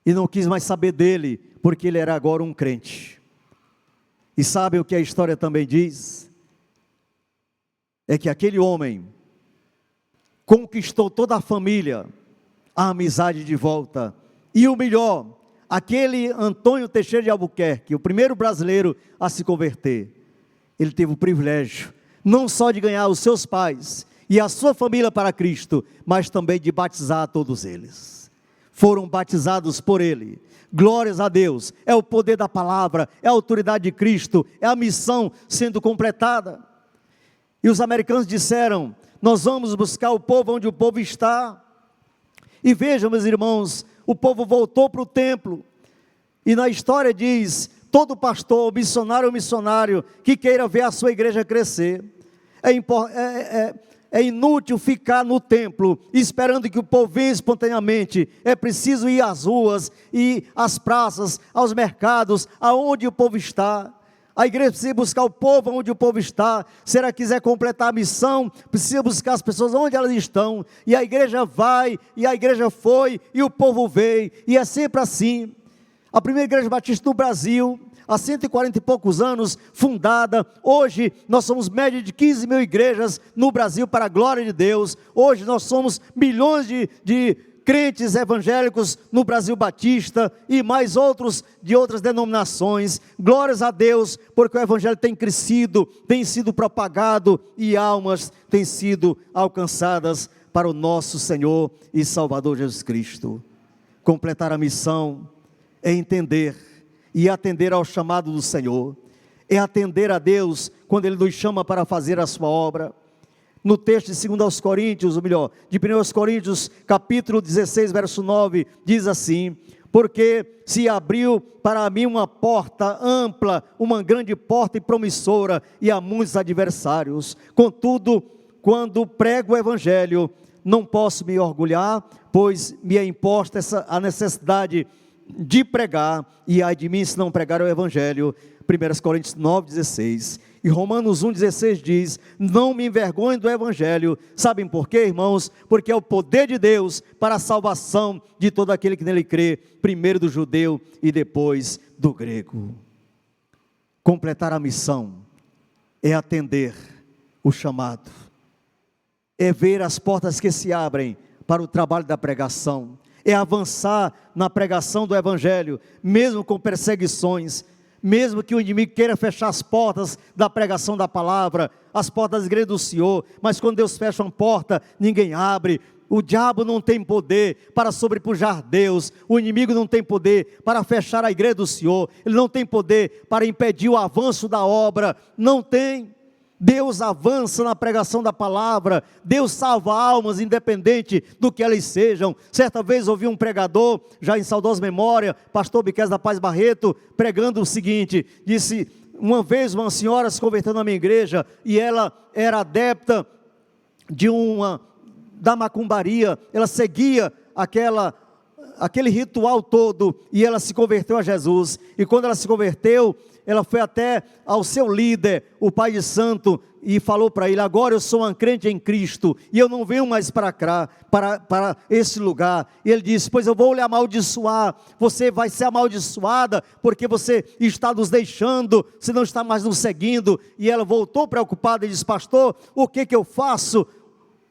[SPEAKER 1] e não quis mais saber dele, porque ele era agora um crente. E sabem o que a história também diz? É que aquele homem conquistou toda a família, a amizade de volta, e o melhor, aquele Antônio Teixeira de Albuquerque, o primeiro brasileiro a se converter, ele teve o privilégio, não só de ganhar os seus pais e a sua família para Cristo, mas também de batizar todos eles. Foram batizados por ele. Glórias a Deus, é o poder da palavra, é a autoridade de Cristo, é a missão sendo completada. E os americanos disseram: nós vamos buscar o povo onde o povo está. E vejam, meus irmãos, o povo voltou para o templo, e na história diz: todo pastor, missionário que queira ver a sua igreja crescer, é inútil ficar no templo, esperando que o povo venha espontaneamente. É preciso ir às ruas, ir às praças, aos mercados, aonde o povo está. A igreja precisa buscar o povo onde o povo está. Se ela quiser completar a missão, precisa buscar as pessoas onde elas estão, e a igreja vai, e a igreja foi, e o povo veio, e é sempre assim. A primeira igreja batista do Brasil, há 140 e poucos anos, fundada. Hoje nós somos média de 15 mil igrejas no Brasil, para a glória de Deus. Hoje nós somos milhões de crentes evangélicos no Brasil batista, e mais outros de outras denominações. Glórias a Deus, porque o evangelho tem crescido, tem sido propagado, e almas têm sido alcançadas para o nosso Senhor e Salvador Jesus Cristo. Completar a missão é entender e atender ao chamado do Senhor, é atender a Deus quando Ele nos chama para fazer a sua obra. No texto de 2 aos Coríntios, ou melhor, de 1 aos Coríntios, capítulo 16, verso 9, diz assim: porque se abriu para mim uma porta ampla, uma grande porta e promissora, e há muitos adversários. Contudo, quando prego o Evangelho, não posso me orgulhar, pois me é imposta a necessidade de pregar, e ai de mim se não pregar o Evangelho. 1 Coríntios 9, 16. E Romanos 1, 16 diz: não me envergonhe do Evangelho. Sabem por quê, irmãos? Porque é o poder de Deus para a salvação de todo aquele que nele crê, primeiro do judeu e depois do grego. Completar a missão é atender o chamado, é ver as portas que se abrem para o trabalho da pregação, é avançar na pregação do Evangelho, mesmo com perseguições, mesmo que o inimigo queira fechar as portas da pregação da palavra, as portas da igreja do Senhor, mas quando Deus fecha uma porta, ninguém abre. O diabo não tem poder para sobrepujar Deus, o inimigo não tem poder para fechar a igreja do Senhor, ele não tem poder para impedir o avanço da obra, não tem. Deus avança na pregação da palavra, Deus salva almas independente do que elas sejam. Certa vez ouvi um pregador, já em saudosa memória, pastor Biqués da Paz Barreto, pregando o seguinte, disse: uma vez uma senhora se converteu na minha igreja, e ela era adepta da macumbaria, ela seguia aquele ritual todo, e ela se converteu a Jesus, e quando ela se converteu, ela foi até ao seu líder, o pai de santo, e falou para ele: agora eu sou uma crente em Cristo, e eu não venho mais para cá, para esse lugar. E ele disse: pois eu vou lhe amaldiçoar, você vai ser amaldiçoada, porque você está nos deixando, você não está mais nos seguindo. E ela voltou preocupada e disse: pastor, o que eu faço?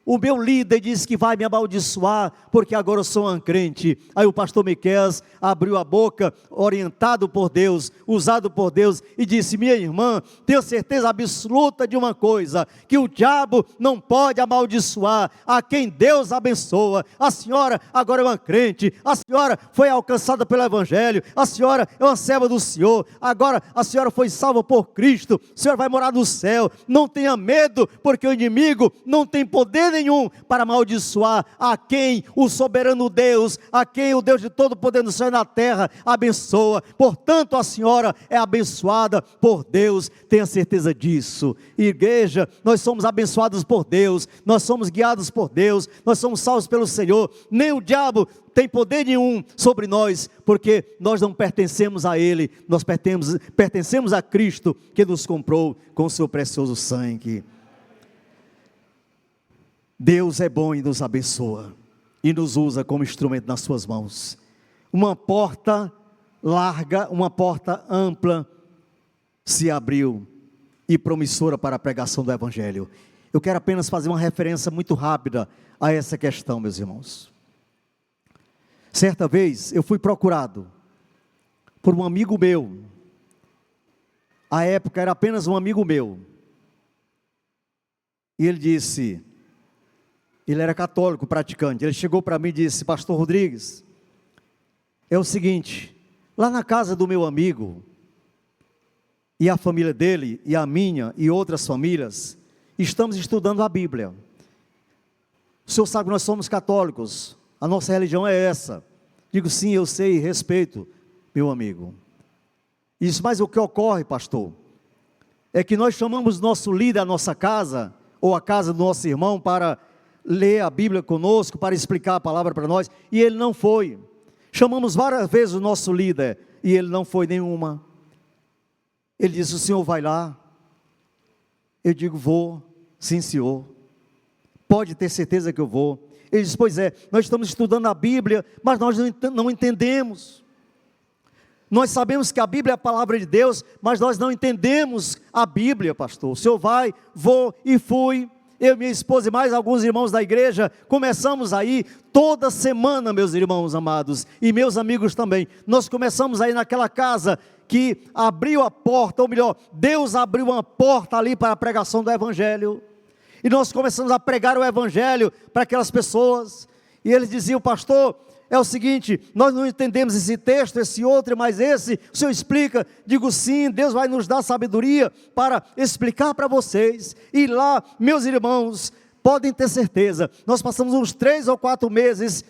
[SPEAKER 1] O meu líder disse que vai me amaldiçoar, porque agora eu sou uma crente. Aí o pastor Miqueias abriu a boca, orientado por Deus, usado por Deus, e disse: minha irmã, tenho certeza absoluta de uma coisa, que o diabo não pode amaldiçoar a quem Deus abençoa. A senhora agora é uma crente, a senhora foi alcançada pelo Evangelho, a senhora é uma serva do Senhor, agora a senhora foi salva por Cristo, a senhora vai morar no céu. Não tenha medo, porque o inimigo não tem poder nenhum para amaldiçoar a quem o soberano Deus, a quem o Deus de todo poder no céu e na terra abençoa. Portanto, a senhora é abençoada por Deus, tenha certeza disso. Igreja, nós somos abençoados por Deus, nós somos guiados por Deus, nós somos salvos pelo Senhor. Nem o diabo tem poder nenhum sobre nós, porque nós não pertencemos a Ele, nós pertencemos a Cristo, que nos comprou com o seu precioso sangue. Deus é bom e nos abençoa, e nos usa como instrumento nas suas mãos. Uma porta larga, uma porta ampla se abriu, e promissora para a pregação do Evangelho. Eu quero apenas fazer uma referência muito rápida a essa questão, meus irmãos. Certa vez eu fui procurado por um amigo meu, à época era apenas um amigo meu, e ele disse... Ele era católico, praticante. Ele chegou para mim e disse: pastor Rodrigues, é o seguinte, lá na casa do meu amigo, e a família dele, e a minha, e outras famílias, estamos estudando a Bíblia. O senhor sabe que nós somos católicos, a nossa religião é essa. Digo: sim, eu sei, respeito, meu amigo. Isso, mas o que ocorre, pastor, é que nós chamamos nosso líder à nossa casa, ou à casa do nosso irmão, para ler a Bíblia conosco, para explicar a palavra para nós, e ele não foi. Chamamos várias vezes o nosso líder, e ele não foi nenhuma. Ele disse: o senhor vai lá? Eu digo: vou, sim senhor, pode ter certeza que eu vou. Ele disse: pois é, nós estamos estudando a Bíblia, mas nós não entendemos. Nós sabemos que a Bíblia é a palavra de Deus, mas nós não entendemos a Bíblia, pastor. O senhor vai? Vou, e fui. Eu, minha esposa e mais alguns irmãos da igreja, começamos aí toda semana, meus irmãos amados, e meus amigos também. Nós começamos aí naquela casa que abriu a porta, ou melhor, Deus abriu uma porta ali para a pregação do Evangelho, e nós começamos a pregar o Evangelho para aquelas pessoas, e eles diziam: pastor, é o seguinte: nós não entendemos esse texto, esse outro, mas esse, o Senhor explica. Digo sim, Deus vai nos dar sabedoria para explicar para vocês. E lá, meus irmãos, podem ter certeza, nós passamos uns 3 ou 4 meses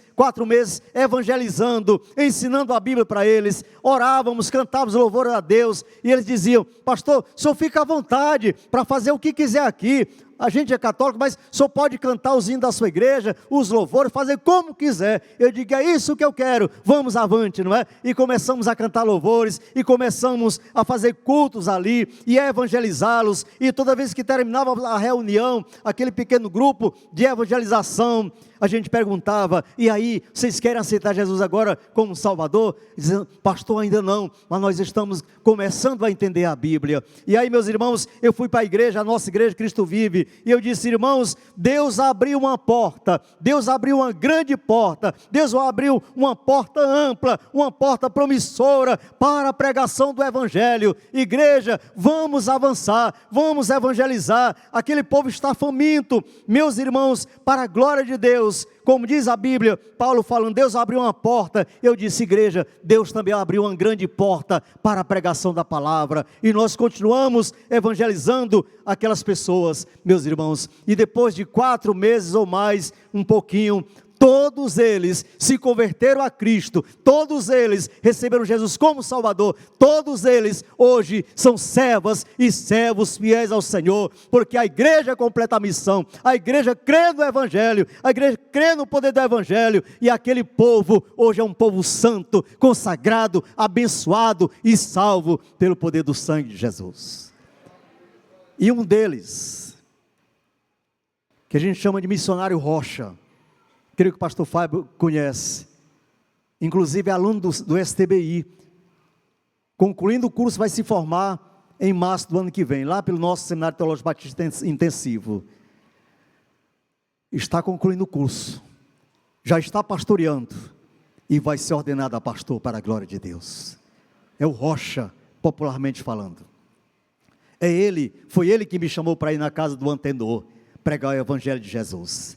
[SPEAKER 1] evangelizando, ensinando a Bíblia para eles. Orávamos, cantávamos louvor a Deus, e eles diziam: pastor, o senhor fica à vontade para fazer o que quiser aqui. A gente é católico, mas o senhor pode cantar os hinos da sua igreja, os louvores, fazer como quiser. Eu digo: é isso que eu quero, vamos avante, não é? E começamos a cantar louvores, e começamos a fazer cultos ali, e a evangelizá-los. E toda vez que terminava a reunião, aquele pequeno grupo de evangelização, a gente perguntava: e aí, vocês querem aceitar Jesus agora como Salvador? Dizendo: pastor, ainda não, mas nós estamos começando a entender a Bíblia. E aí, meus irmãos, eu fui para a igreja, a nossa igreja Cristo Vive, e eu disse: irmãos, Deus abriu uma porta, Deus abriu uma grande porta, Deus abriu uma porta ampla, uma porta promissora para a pregação do Evangelho. Igreja, vamos avançar, vamos evangelizar. Aquele povo está faminto, meus irmãos, para a glória de Deus. Como diz a Bíblia, Paulo falando: Deus abriu uma porta. Eu disse: igreja, Deus também abriu uma grande porta para a pregação da palavra, e nós continuamos evangelizando aquelas pessoas, meus irmãos. E depois de 4 meses ou mais, um pouquinho, todos eles se converteram a Cristo, todos eles receberam Jesus como Salvador, todos eles hoje são servas e servos fiéis ao Senhor, porque a igreja completa a missão, a igreja crê no Evangelho, a igreja crê no poder do Evangelho, e aquele povo hoje é um povo santo, consagrado, abençoado e salvo pelo poder do sangue de Jesus. E um deles, que a gente chama de missionário Rocha, creio que o pastor Fábio conhece, inclusive é aluno do STBI, concluindo o curso, vai se formar em março do ano que vem, lá pelo nosso Seminário Teológico Batista Intensivo. Está concluindo o curso, já está pastoreando, e vai ser ordenado a pastor para a glória de Deus. É o Rocha, popularmente falando. Foi ele que me chamou para ir na casa do Antenor, pregar o Evangelho de Jesus.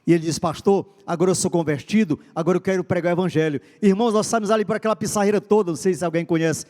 [SPEAKER 1] E ele diz: pastor, agora eu sou convertido, agora eu quero pregar o Evangelho. Irmãos, nós saímos ali para aquela pissarreira toda, não sei se alguém conhece,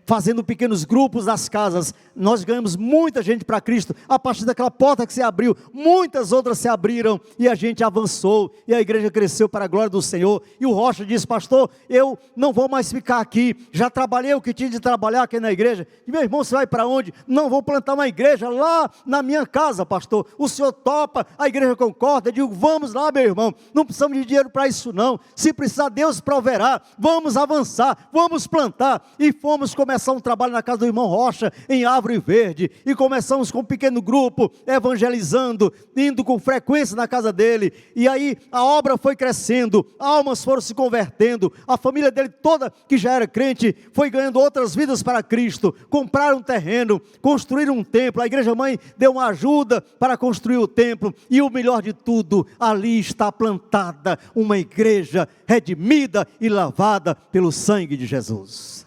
[SPEAKER 1] fazendo pequenos grupos nas casas. Nós ganhamos muita gente para Cristo. A partir daquela porta que se abriu, muitas outras se abriram, e a gente avançou, e a igreja cresceu para a glória do Senhor. E o Rocha disse: pastor, eu não vou mais ficar aqui, já trabalhei o que tinha de trabalhar aqui na igreja. E meu irmão, você vai para onde? Não, vou plantar uma igreja lá na minha casa, pastor. O senhor topa? A igreja concorda? Eu digo: vamos lá, meu irmão, não precisamos de dinheiro para isso não, se precisar Deus proverá, vamos avançar, vamos plantar. E fomos começar um trabalho na casa do irmão Rocha, em Árvore Verde, e começamos com um pequeno grupo, evangelizando, indo com frequência na casa dele, e aí a obra foi crescendo, almas foram se convertendo, a família dele toda, que já era crente, foi ganhando outras vidas para Cristo, compraram um terreno, construíram um templo, a igreja mãe deu uma ajuda para construir o templo, e o melhor de tudo, ali está plantada uma igreja redimida e lavada pelo sangue de Jesus.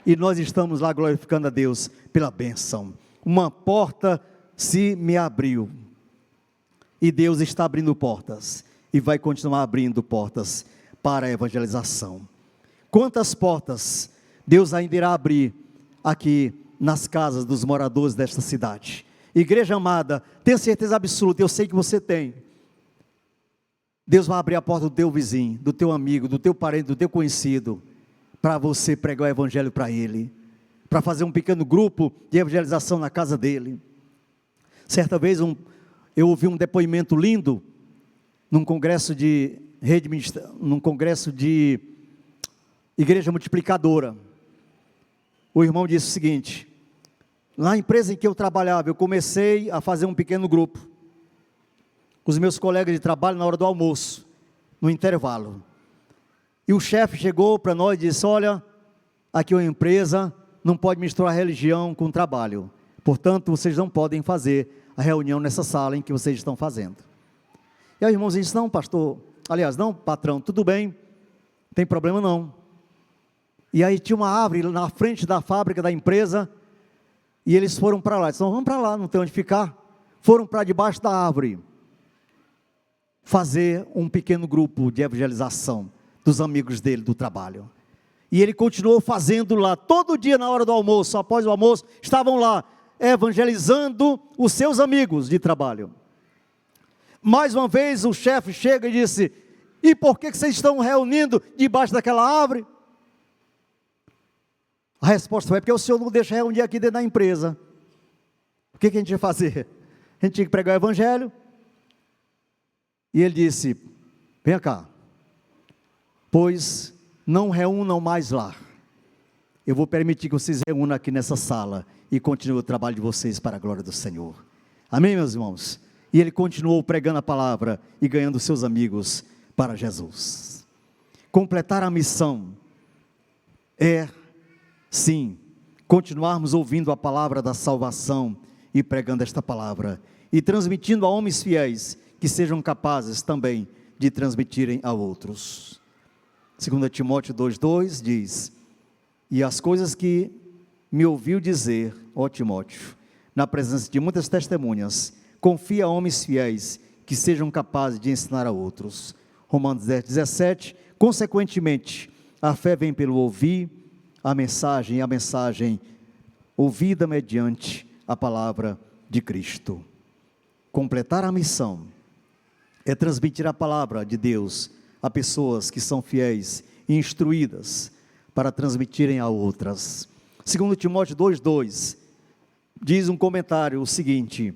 [SPEAKER 1] E nós estamos lá glorificando a Deus pela bênção. Uma porta se me abriu, e Deus está abrindo portas, e vai continuar abrindo portas para a evangelização. Quantas portas Deus ainda irá abrir aqui nas casas dos moradores desta cidade? Igreja amada, tenha certeza absoluta, eu sei que você tem. Deus vai abrir a porta do teu vizinho, do teu amigo, do teu parente, do teu conhecido, para você pregar o Evangelho para ele, para fazer um pequeno grupo de evangelização na casa dele. Certa vez eu ouvi um depoimento lindo, num congresso de igreja multiplicadora. O irmão disse o seguinte: na empresa em que eu trabalhava, eu comecei a fazer um pequeno grupo, com os meus colegas de trabalho na hora do almoço, no intervalo. E o chefe chegou para nós e disse: olha, aqui é uma empresa, não pode misturar religião com trabalho, portanto vocês não podem fazer a reunião nessa sala em que vocês estão fazendo. E aí o irmão disse: não, pastor, aliás, não, patrão, tudo bem, não tem problema não. E aí tinha uma árvore na frente da fábrica da empresa, e eles foram para lá, disseram: vamos para lá, não tem onde ficar. Foram para debaixo da árvore, fazer um pequeno grupo de evangelização, dos amigos dele do trabalho. E ele continuou fazendo lá, todo dia na hora do almoço, após o almoço, estavam lá, evangelizando os seus amigos de trabalho. Mais uma vez o chefe chega e disse: e por que vocês estão reunindo debaixo daquela árvore? A resposta foi: porque o senhor não deixa reunir aqui dentro da empresa. O que a gente ia fazer? A gente tinha que pregar o evangelho. E ele disse: vem cá, pois não reúnam mais lá. Eu vou permitir que vocês reúnam aqui nessa sala e continuem o trabalho de vocês para a glória do Senhor. Amém, meus irmãos? E ele continuou pregando a palavra e ganhando seus amigos para Jesus. Completar a missão é, sim, continuarmos ouvindo a palavra da salvação e pregando esta palavra e transmitindo a homens fiéis que sejam capazes também de transmitirem a outros. 2 Timóteo 2,2 diz: e as coisas que me ouviu dizer, ó Timóteo, na presença de muitas testemunhas, confia a homens fiéis que sejam capazes de ensinar a outros. Romanos 10,17, consequentemente, a fé vem pelo ouvir a mensagem, e a mensagem ouvida mediante a palavra de Cristo. Completar a missão é transmitir a palavra de Deus a pessoas que são fiéis e instruídas para transmitirem a outras. 2 Timóteo 2,2 diz um comentário o seguinte: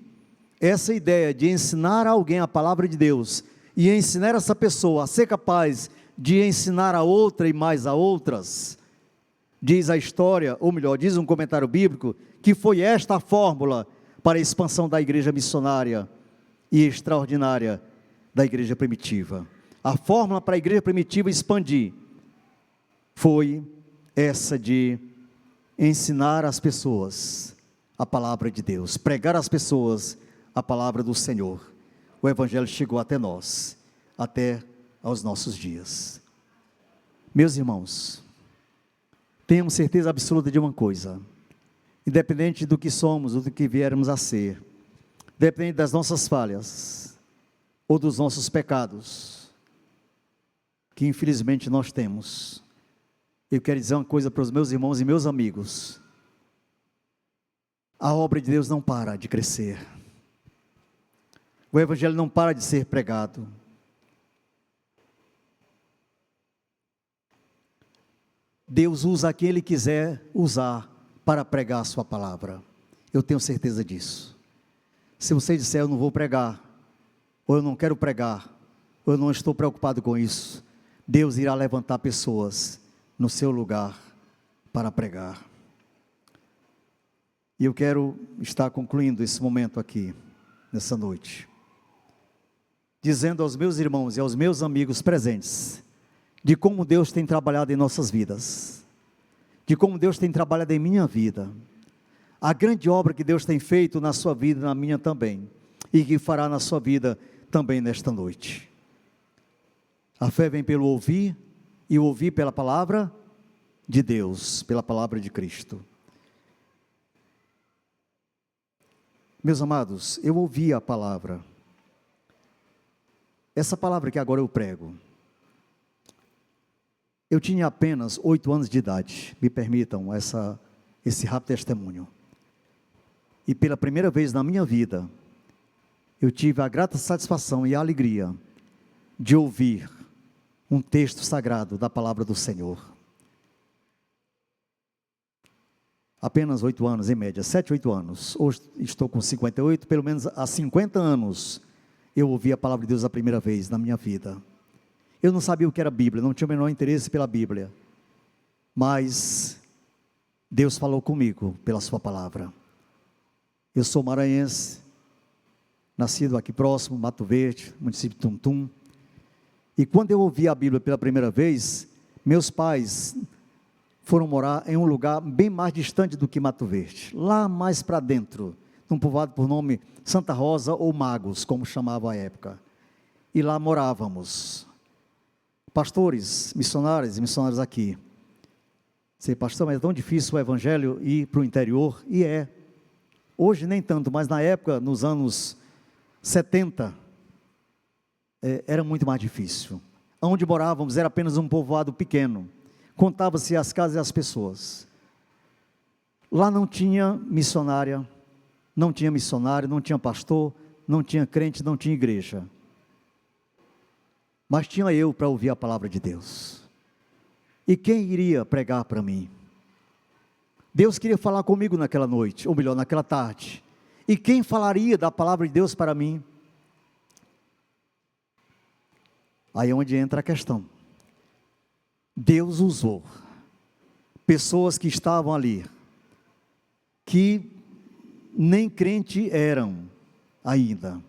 [SPEAKER 1] essa ideia de ensinar a alguém a palavra de Deus e ensinar essa pessoa a ser capaz de ensinar a outra e mais a outras, diz a história, ou melhor, diz um comentário bíblico, que foi esta a fórmula para a expansão da igreja missionária e extraordinária da igreja primitiva. A fórmula para a igreja primitiva expandir foi essa de ensinar as pessoas a palavra de Deus, pregar às pessoas a palavra do Senhor. O evangelho chegou até nós, até aos nossos dias. Meus irmãos, tenhamos certeza absoluta de uma coisa: independente do que somos ou do que viermos a ser, independente das nossas falhas ou dos nossos pecados, que infelizmente nós temos, eu quero dizer uma coisa para os meus irmãos e meus amigos: a obra de Deus não para de crescer, o evangelho não para de ser pregado. Deus usa quem Ele quiser usar para pregar a sua palavra. Eu tenho certeza disso. Se você disser: eu não vou pregar, ou eu não quero pregar, ou eu não estou preocupado com isso, Deus irá levantar pessoas no seu lugar para pregar. E eu quero estar concluindo esse momento aqui, nessa noite, dizendo aos meus irmãos e aos meus amigos presentes, de como Deus tem trabalhado em nossas vidas, de como Deus tem trabalhado em minha vida, a grande obra que Deus tem feito na sua vida e na minha também, e que fará na sua vida também nesta noite. A fé vem pelo ouvir, e o ouvir pela palavra de Deus, pela palavra de Cristo. Meus amados, eu ouvi a palavra, essa palavra que agora eu prego. Eu tinha apenas 8 anos de idade, me permitam esse rápido testemunho. E pela primeira vez na minha vida, eu tive a grata satisfação e a alegria de ouvir um texto sagrado da palavra do Senhor. Apenas 8 anos, em média, 7, 8 anos. Hoje estou com 58, pelo menos há 50 anos, eu ouvi a palavra de Deus a primeira vez na minha vida. Eu não sabia o que era Bíblia, não tinha o menor interesse pela Bíblia, mas Deus falou comigo pela sua palavra. Eu sou maranhense, nascido aqui próximo, Mato Verde, município de Tuntum, e quando eu ouvi a Bíblia pela primeira vez, meus pais foram morar em um lugar bem mais distante do que Mato Verde, lá mais para dentro, num povoado por nome Santa Rosa ou Magos, como chamava à época, e lá morávamos. Pastores, missionários e missionários aqui. Sei, pastor, mas é tão difícil o evangelho ir para o interior, e é. Hoje nem tanto, mas na época, nos anos 70, era muito mais difícil. onde morávamos era apenas um povoado pequeno, contava-se as casas e as pessoas. Lá não tinha missionária, não tinha missionário, não tinha pastor, não tinha crente, não tinha igreja. Mas tinha eu para ouvir a palavra de Deus. E quem iria pregar para mim? Deus queria falar comigo naquela noite, ou melhor, naquela tarde. E quem falaria da palavra de Deus para mim? Aí é onde entra a questão. Deus usou pessoas que estavam ali, que nem crente eram ainda,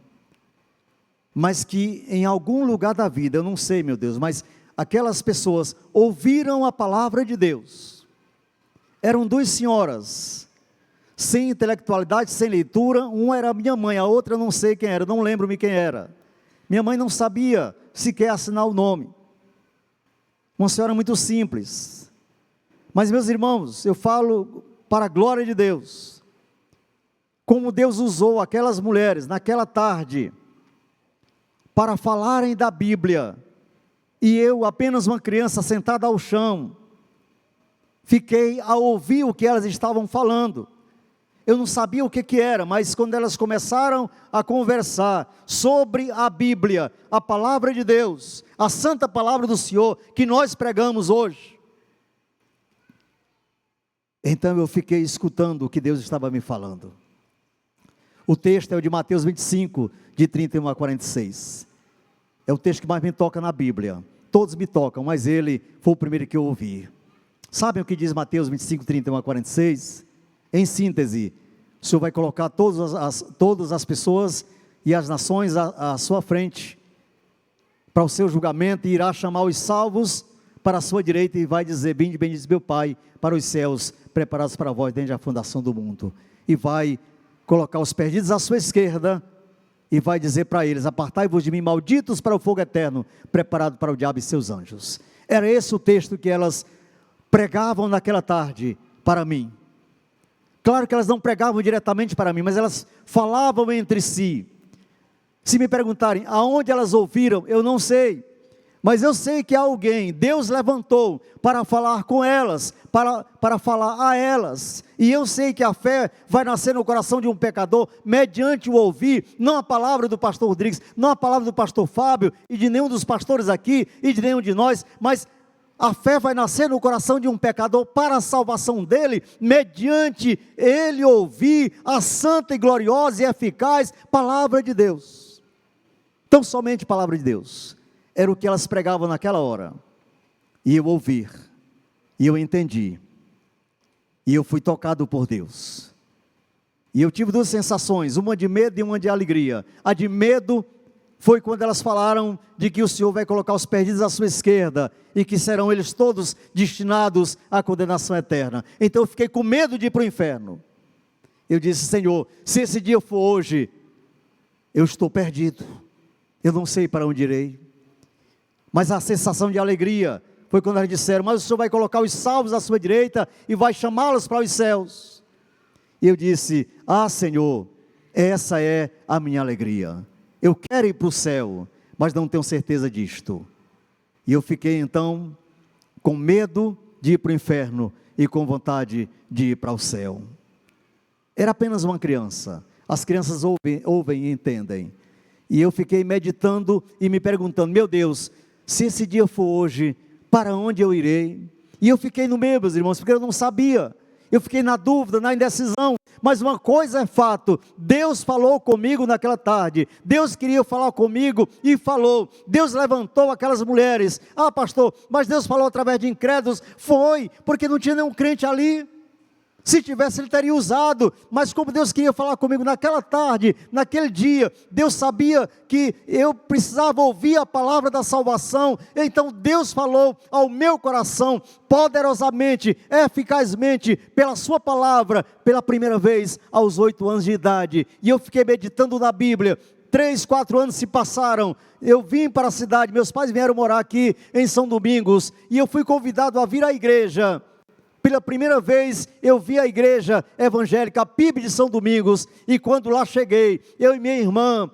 [SPEAKER 1] mas que em algum lugar da vida, eu não sei, meu Deus, mas aquelas pessoas ouviram a palavra de Deus. Eram duas senhoras, sem intelectualidade, sem leitura. Uma era minha mãe, a outra eu não sei quem era, não lembro-me quem era. Minha mãe não sabia sequer assinar o nome. Uma senhora muito simples. Mas, meus irmãos, eu falo para a glória de Deus, como Deus usou aquelas mulheres naquela tarde para falarem da Bíblia, e eu, apenas uma criança sentada ao chão, fiquei a ouvir o que elas estavam falando. Eu não sabia o que era, mas quando elas começaram a conversar sobre a Bíblia, a palavra de Deus, a santa palavra do Senhor, que nós pregamos hoje, então eu fiquei escutando o que Deus estava me falando. O texto é o de Mateus 25, de 31 a 46. É o texto que mais me toca na Bíblia. Todos me tocam, mas ele foi o primeiro que eu ouvi. Sabem o que diz Mateus 25, 31 a 46? Em síntese, o Senhor vai colocar todas as pessoas e as nações à sua frente, para o seu julgamento, e irá chamar os salvos para a sua direita, e vai dizer: bem diz meu Pai, para os céus preparados para vós desde a fundação do mundo. E vai colocar os perdidos à sua esquerda, e vai dizer para eles: apartai-vos de mim, malditos, para o fogo eterno, preparado para o diabo e seus anjos. Era esse o texto que elas pregavam naquela tarde para mim. Claro que elas não pregavam diretamente para mim, mas elas falavam entre si. Se me perguntarem aonde elas ouviram, eu não sei, mas eu sei que alguém, Deus levantou para falar com elas, para falar a elas, e eu sei que a fé vai nascer no coração de um pecador, mediante o ouvir, não a palavra do pastor Rodrigues, não a palavra do pastor Fábio, e de nenhum dos pastores aqui, e de nenhum de nós, mas a fé vai nascer no coração de um pecador para a salvação dele, mediante ele ouvir a santa e gloriosa e eficaz palavra de Deus. Então somente palavra de Deus era o que elas pregavam naquela hora, e eu ouvi, e eu entendi, e eu fui tocado por Deus, e eu tive duas sensações, uma de medo e uma de alegria. A de medo foi quando elas falaram de que o Senhor vai colocar os perdidos à sua esquerda, e que serão eles todos destinados à condenação eterna. Então eu fiquei com medo de ir para o inferno. Eu disse: Senhor, se esse dia for hoje, eu estou perdido, eu não sei para onde irei. Mas a sensação de alegria foi quando elas disseram: mas o Senhor vai colocar os salvos à sua direita, e vai chamá-los para os céus. E eu disse: ah, Senhor, essa é a minha alegria. Eu quero ir para o céu, mas não tenho certeza disto. E eu fiquei então com medo de ir para o inferno, e com vontade de ir para o céu. Era apenas uma criança. As crianças ouvem e entendem. E eu fiquei meditando e me perguntando: meu Deus, se esse dia for hoje, para onde eu irei? E eu fiquei no meio, meus irmãos, porque eu não sabia. Eu fiquei na dúvida, na indecisão. Mas uma coisa é fato: Deus falou comigo naquela tarde. Deus queria falar comigo e falou. Deus levantou aquelas mulheres. Ah, pastor, mas Deus falou através de incrédulos. Foi, porque não tinha nenhum crente ali. Se tivesse, ele teria usado. Mas como Deus queria falar comigo naquela tarde, naquele dia, Deus sabia que eu precisava ouvir a palavra da salvação. Então Deus falou ao meu coração poderosamente, eficazmente, pela sua palavra, pela primeira vez aos 8 anos de idade. E eu fiquei meditando na Bíblia. 3, 4 anos se passaram. Eu vim para a cidade, meus pais vieram morar aqui em São Domingos, e eu fui convidado a vir à igreja. Pela primeira vez eu vi a igreja evangélica, a PIB de São Domingos, e quando lá cheguei, eu e minha irmã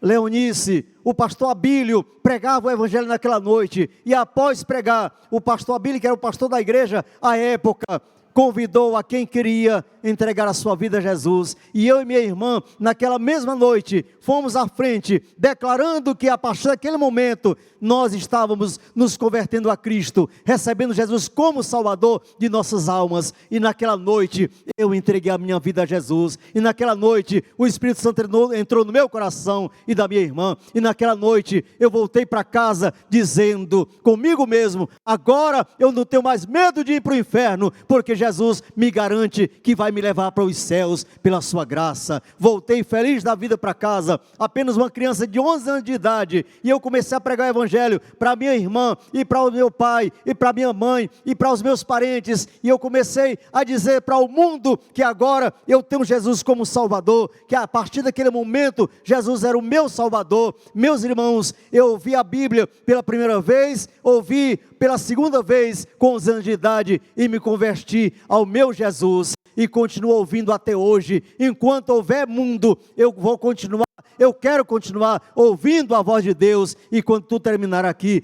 [SPEAKER 1] Leonice, o pastor Abílio pregava o evangelho naquela noite, e após pregar, o pastor Abílio, que era o pastor da igreja à época, convidou a quem queria entregar a sua vida a Jesus, e eu e minha irmã, naquela mesma noite, fomos à frente, declarando que a partir daquele momento, nós estávamos nos convertendo a Cristo, recebendo Jesus como Salvador de nossas almas, e naquela noite, eu entreguei a minha vida a Jesus, e naquela noite, o Espírito Santo entrou no meu coração e da minha irmã, e naquela noite, eu voltei para casa, dizendo comigo mesmo, agora eu não tenho mais medo de ir para o inferno, porque Jesus me garante que vai me levar para os céus, pela sua graça. Voltei feliz da vida para casa, apenas uma criança de 11 anos de idade, e eu comecei a pregar o evangelho para minha irmã, e para o meu pai, e para minha mãe, e para os meus parentes, e eu comecei a dizer para o mundo, que agora eu tenho Jesus como Salvador, que a partir daquele momento, Jesus era o meu Salvador. Meus irmãos, eu ouvi a Bíblia pela primeira vez, ouvi pela segunda vez, com 11 anos de idade, e me converti ao meu Jesus, e continuo ouvindo até hoje. Enquanto houver mundo, eu quero continuar ouvindo a voz de Deus, e quando tu terminar aqui,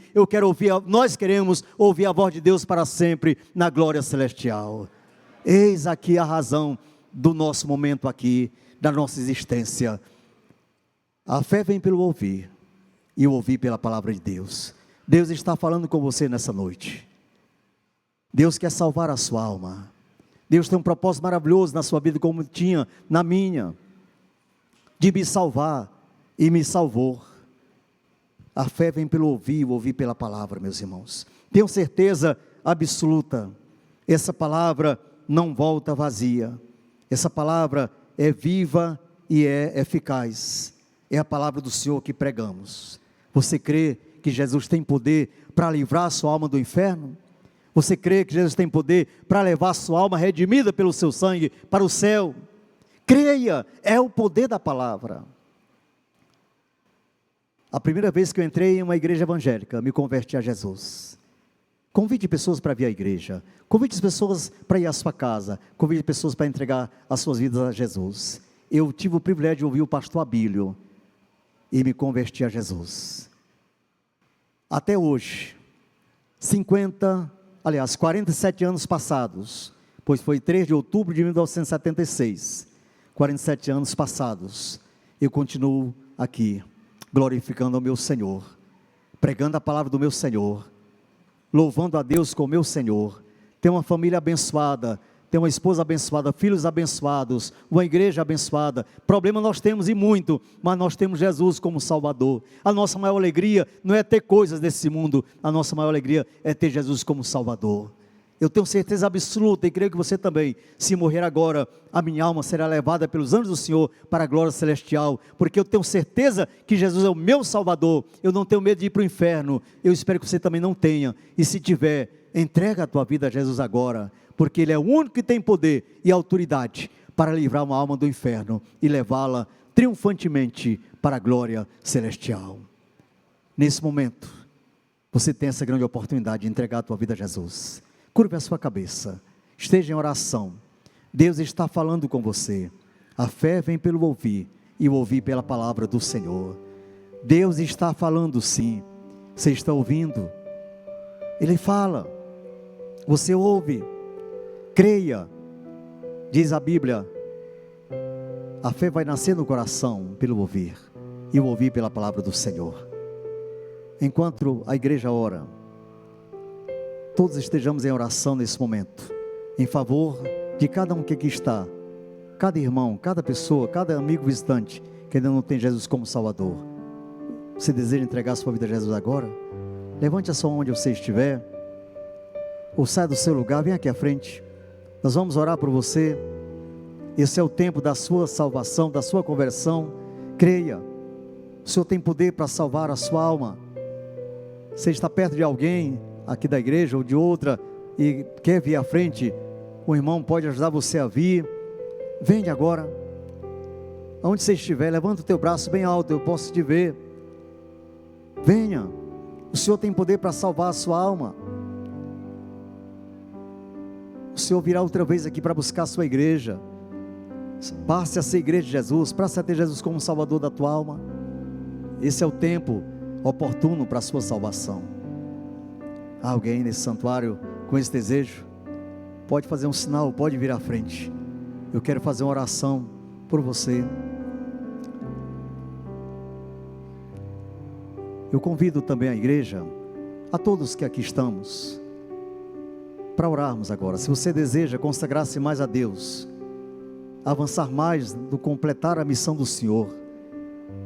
[SPEAKER 1] nós queremos ouvir a voz de Deus para sempre, na glória celestial. Eis aqui a razão do nosso momento aqui, da nossa existência. A fé vem pelo ouvir, e o ouvir pela palavra de Deus. Deus está falando com você nessa noite. Deus quer salvar a sua alma. Deus tem um propósito maravilhoso na sua vida, como tinha na minha, de me salvar, e me salvou. A fé vem pelo ouvir, o ouvir pela palavra, meus irmãos. Tenho certeza absoluta, essa palavra não volta vazia. Essa palavra é viva e é eficaz. É a palavra do Senhor que pregamos. Você crê que Jesus tem poder para livrar a sua alma do inferno? Você crê que Jesus tem poder para levar a sua alma redimida pelo seu sangue para o céu? Creia, é o poder da palavra. A primeira vez que eu entrei em uma igreja evangélica, me converti a Jesus. Convide pessoas para vir à igreja, convide pessoas para ir à sua casa, convide pessoas para entregar as suas vidas a Jesus. Eu tive o privilégio de ouvir o pastor Abílio, e me converti a Jesus. Até hoje, 47 anos passados, pois foi 3 de outubro de 1976, 47 anos passados, eu continuo aqui, glorificando ao meu Senhor, pregando a palavra do meu Senhor, louvando a Deus com o meu Senhor. Tenho uma família abençoada, tenho uma esposa abençoada, filhos abençoados, uma igreja abençoada. Problema nós temos e muito, mas nós temos Jesus como Salvador. A nossa maior alegria não é ter coisas desse mundo, a nossa maior alegria é ter Jesus como Salvador. Eu tenho certeza absoluta, e creio que você também, se morrer agora, a minha alma será levada pelos anjos do Senhor para a glória celestial, porque eu tenho certeza que Jesus é o meu Salvador. Eu não tenho medo de ir para o inferno. Eu espero que você também não tenha, e se tiver, entrega a tua vida a Jesus agora, porque Ele é o único que tem poder e autoridade para livrar uma alma do inferno e levá-la triunfantemente para a glória celestial. Nesse momento, você tem essa grande oportunidade de entregar a tua vida a Jesus. Curve a sua cabeça, esteja em oração. Deus está falando com você. A fé vem pelo ouvir, e o ouvir pela palavra do Senhor. Deus está falando, sim. Você está ouvindo? Ele fala, você ouve. Creia, diz a Bíblia, a fé vai nascer no coração pelo ouvir, e o ouvir pela palavra do Senhor. Enquanto a igreja ora, todos estejamos em oração nesse momento, em favor de cada um que aqui está, cada irmão, cada pessoa, cada amigo visitante, que ainda não tem Jesus como Salvador. Você deseja entregar a sua vida a Jesus agora? Levante a sua mão onde você estiver, ou saia do seu lugar, vem aqui à frente. Nós vamos orar por você. Esse é o tempo da sua salvação, da sua conversão. Creia, o Senhor tem poder para salvar a sua alma. Você está perto de alguém aqui da igreja ou de outra e quer vir à frente, o irmão pode ajudar você a vir. Vem agora, aonde você estiver, levanta o teu braço bem alto, eu posso te ver. Venha, o Senhor tem poder para salvar a sua alma. O Senhor virá outra vez aqui para buscar a sua igreja. Passe a ser igreja de Jesus, passe a ter Jesus como Salvador da tua alma. esse é o tempo oportuno para a sua salvação. Há alguém nesse santuário com esse desejo? Pode fazer um sinal, pode vir à frente. Eu quero fazer uma oração por você. Eu convido também a igreja, a todos que aqui estamos, para orarmos agora. Se você deseja consagrar-se mais a Deus, avançar mais no completar a missão do Senhor,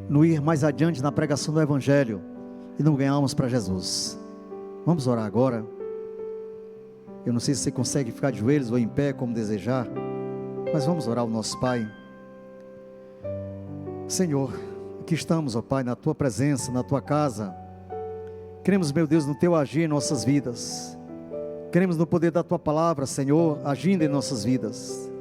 [SPEAKER 1] no ir mais adiante na pregação do Evangelho e não ganharmos para Jesus, vamos orar agora. Eu não sei se você consegue ficar de joelhos ou em pé, como desejar, mas vamos orar ao nosso Pai. Senhor, aqui estamos, ó Pai, na Tua presença, na Tua casa. Queremos, meu Deus, no Teu agir em nossas vidas. Queremos no poder da Tua palavra, Senhor, agindo em nossas vidas.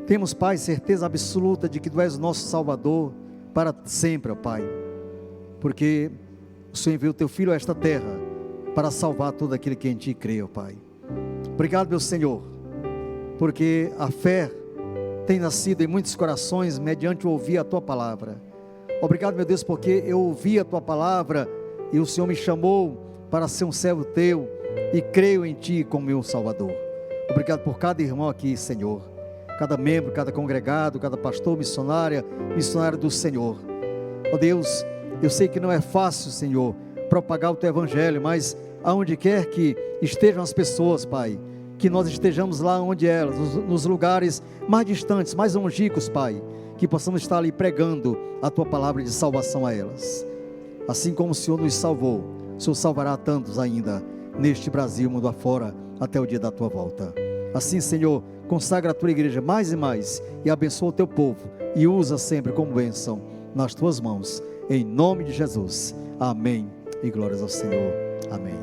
[SPEAKER 1] Temos, Pai, certeza absoluta de que Tu és o nosso Salvador para sempre, ó Pai. Porque o Senhor enviou o Teu Filho a esta terra para salvar todo aquele que em Ti crê, ó Pai. Obrigado, meu Senhor, porque a fé tem nascido em muitos corações mediante ouvir a Tua palavra. Obrigado, meu Deus, porque eu ouvi a Tua palavra e o Senhor me chamou para ser um servo Teu e creio em Ti como meu Salvador. Obrigado por cada irmão aqui, Senhor, cada membro, cada congregado, cada pastor, missionário do Senhor. Ó Deus, eu sei que não é fácil, Senhor, propagar o Teu Evangelho, mas aonde quer que estejam as pessoas, Pai, que nós estejamos lá onde elas, nos lugares mais distantes, mais longínquos, Pai, que possamos estar ali pregando a Tua palavra de salvação a elas. Assim como o Senhor nos salvou, o Senhor salvará tantos ainda neste Brasil, mundo afora, até o dia da Tua volta. Assim, Senhor, consagra a Tua igreja mais e mais e abençoa o Teu povo e usa sempre como bênção nas Tuas mãos, em nome de Jesus. Amém e glórias ao Senhor. Amém.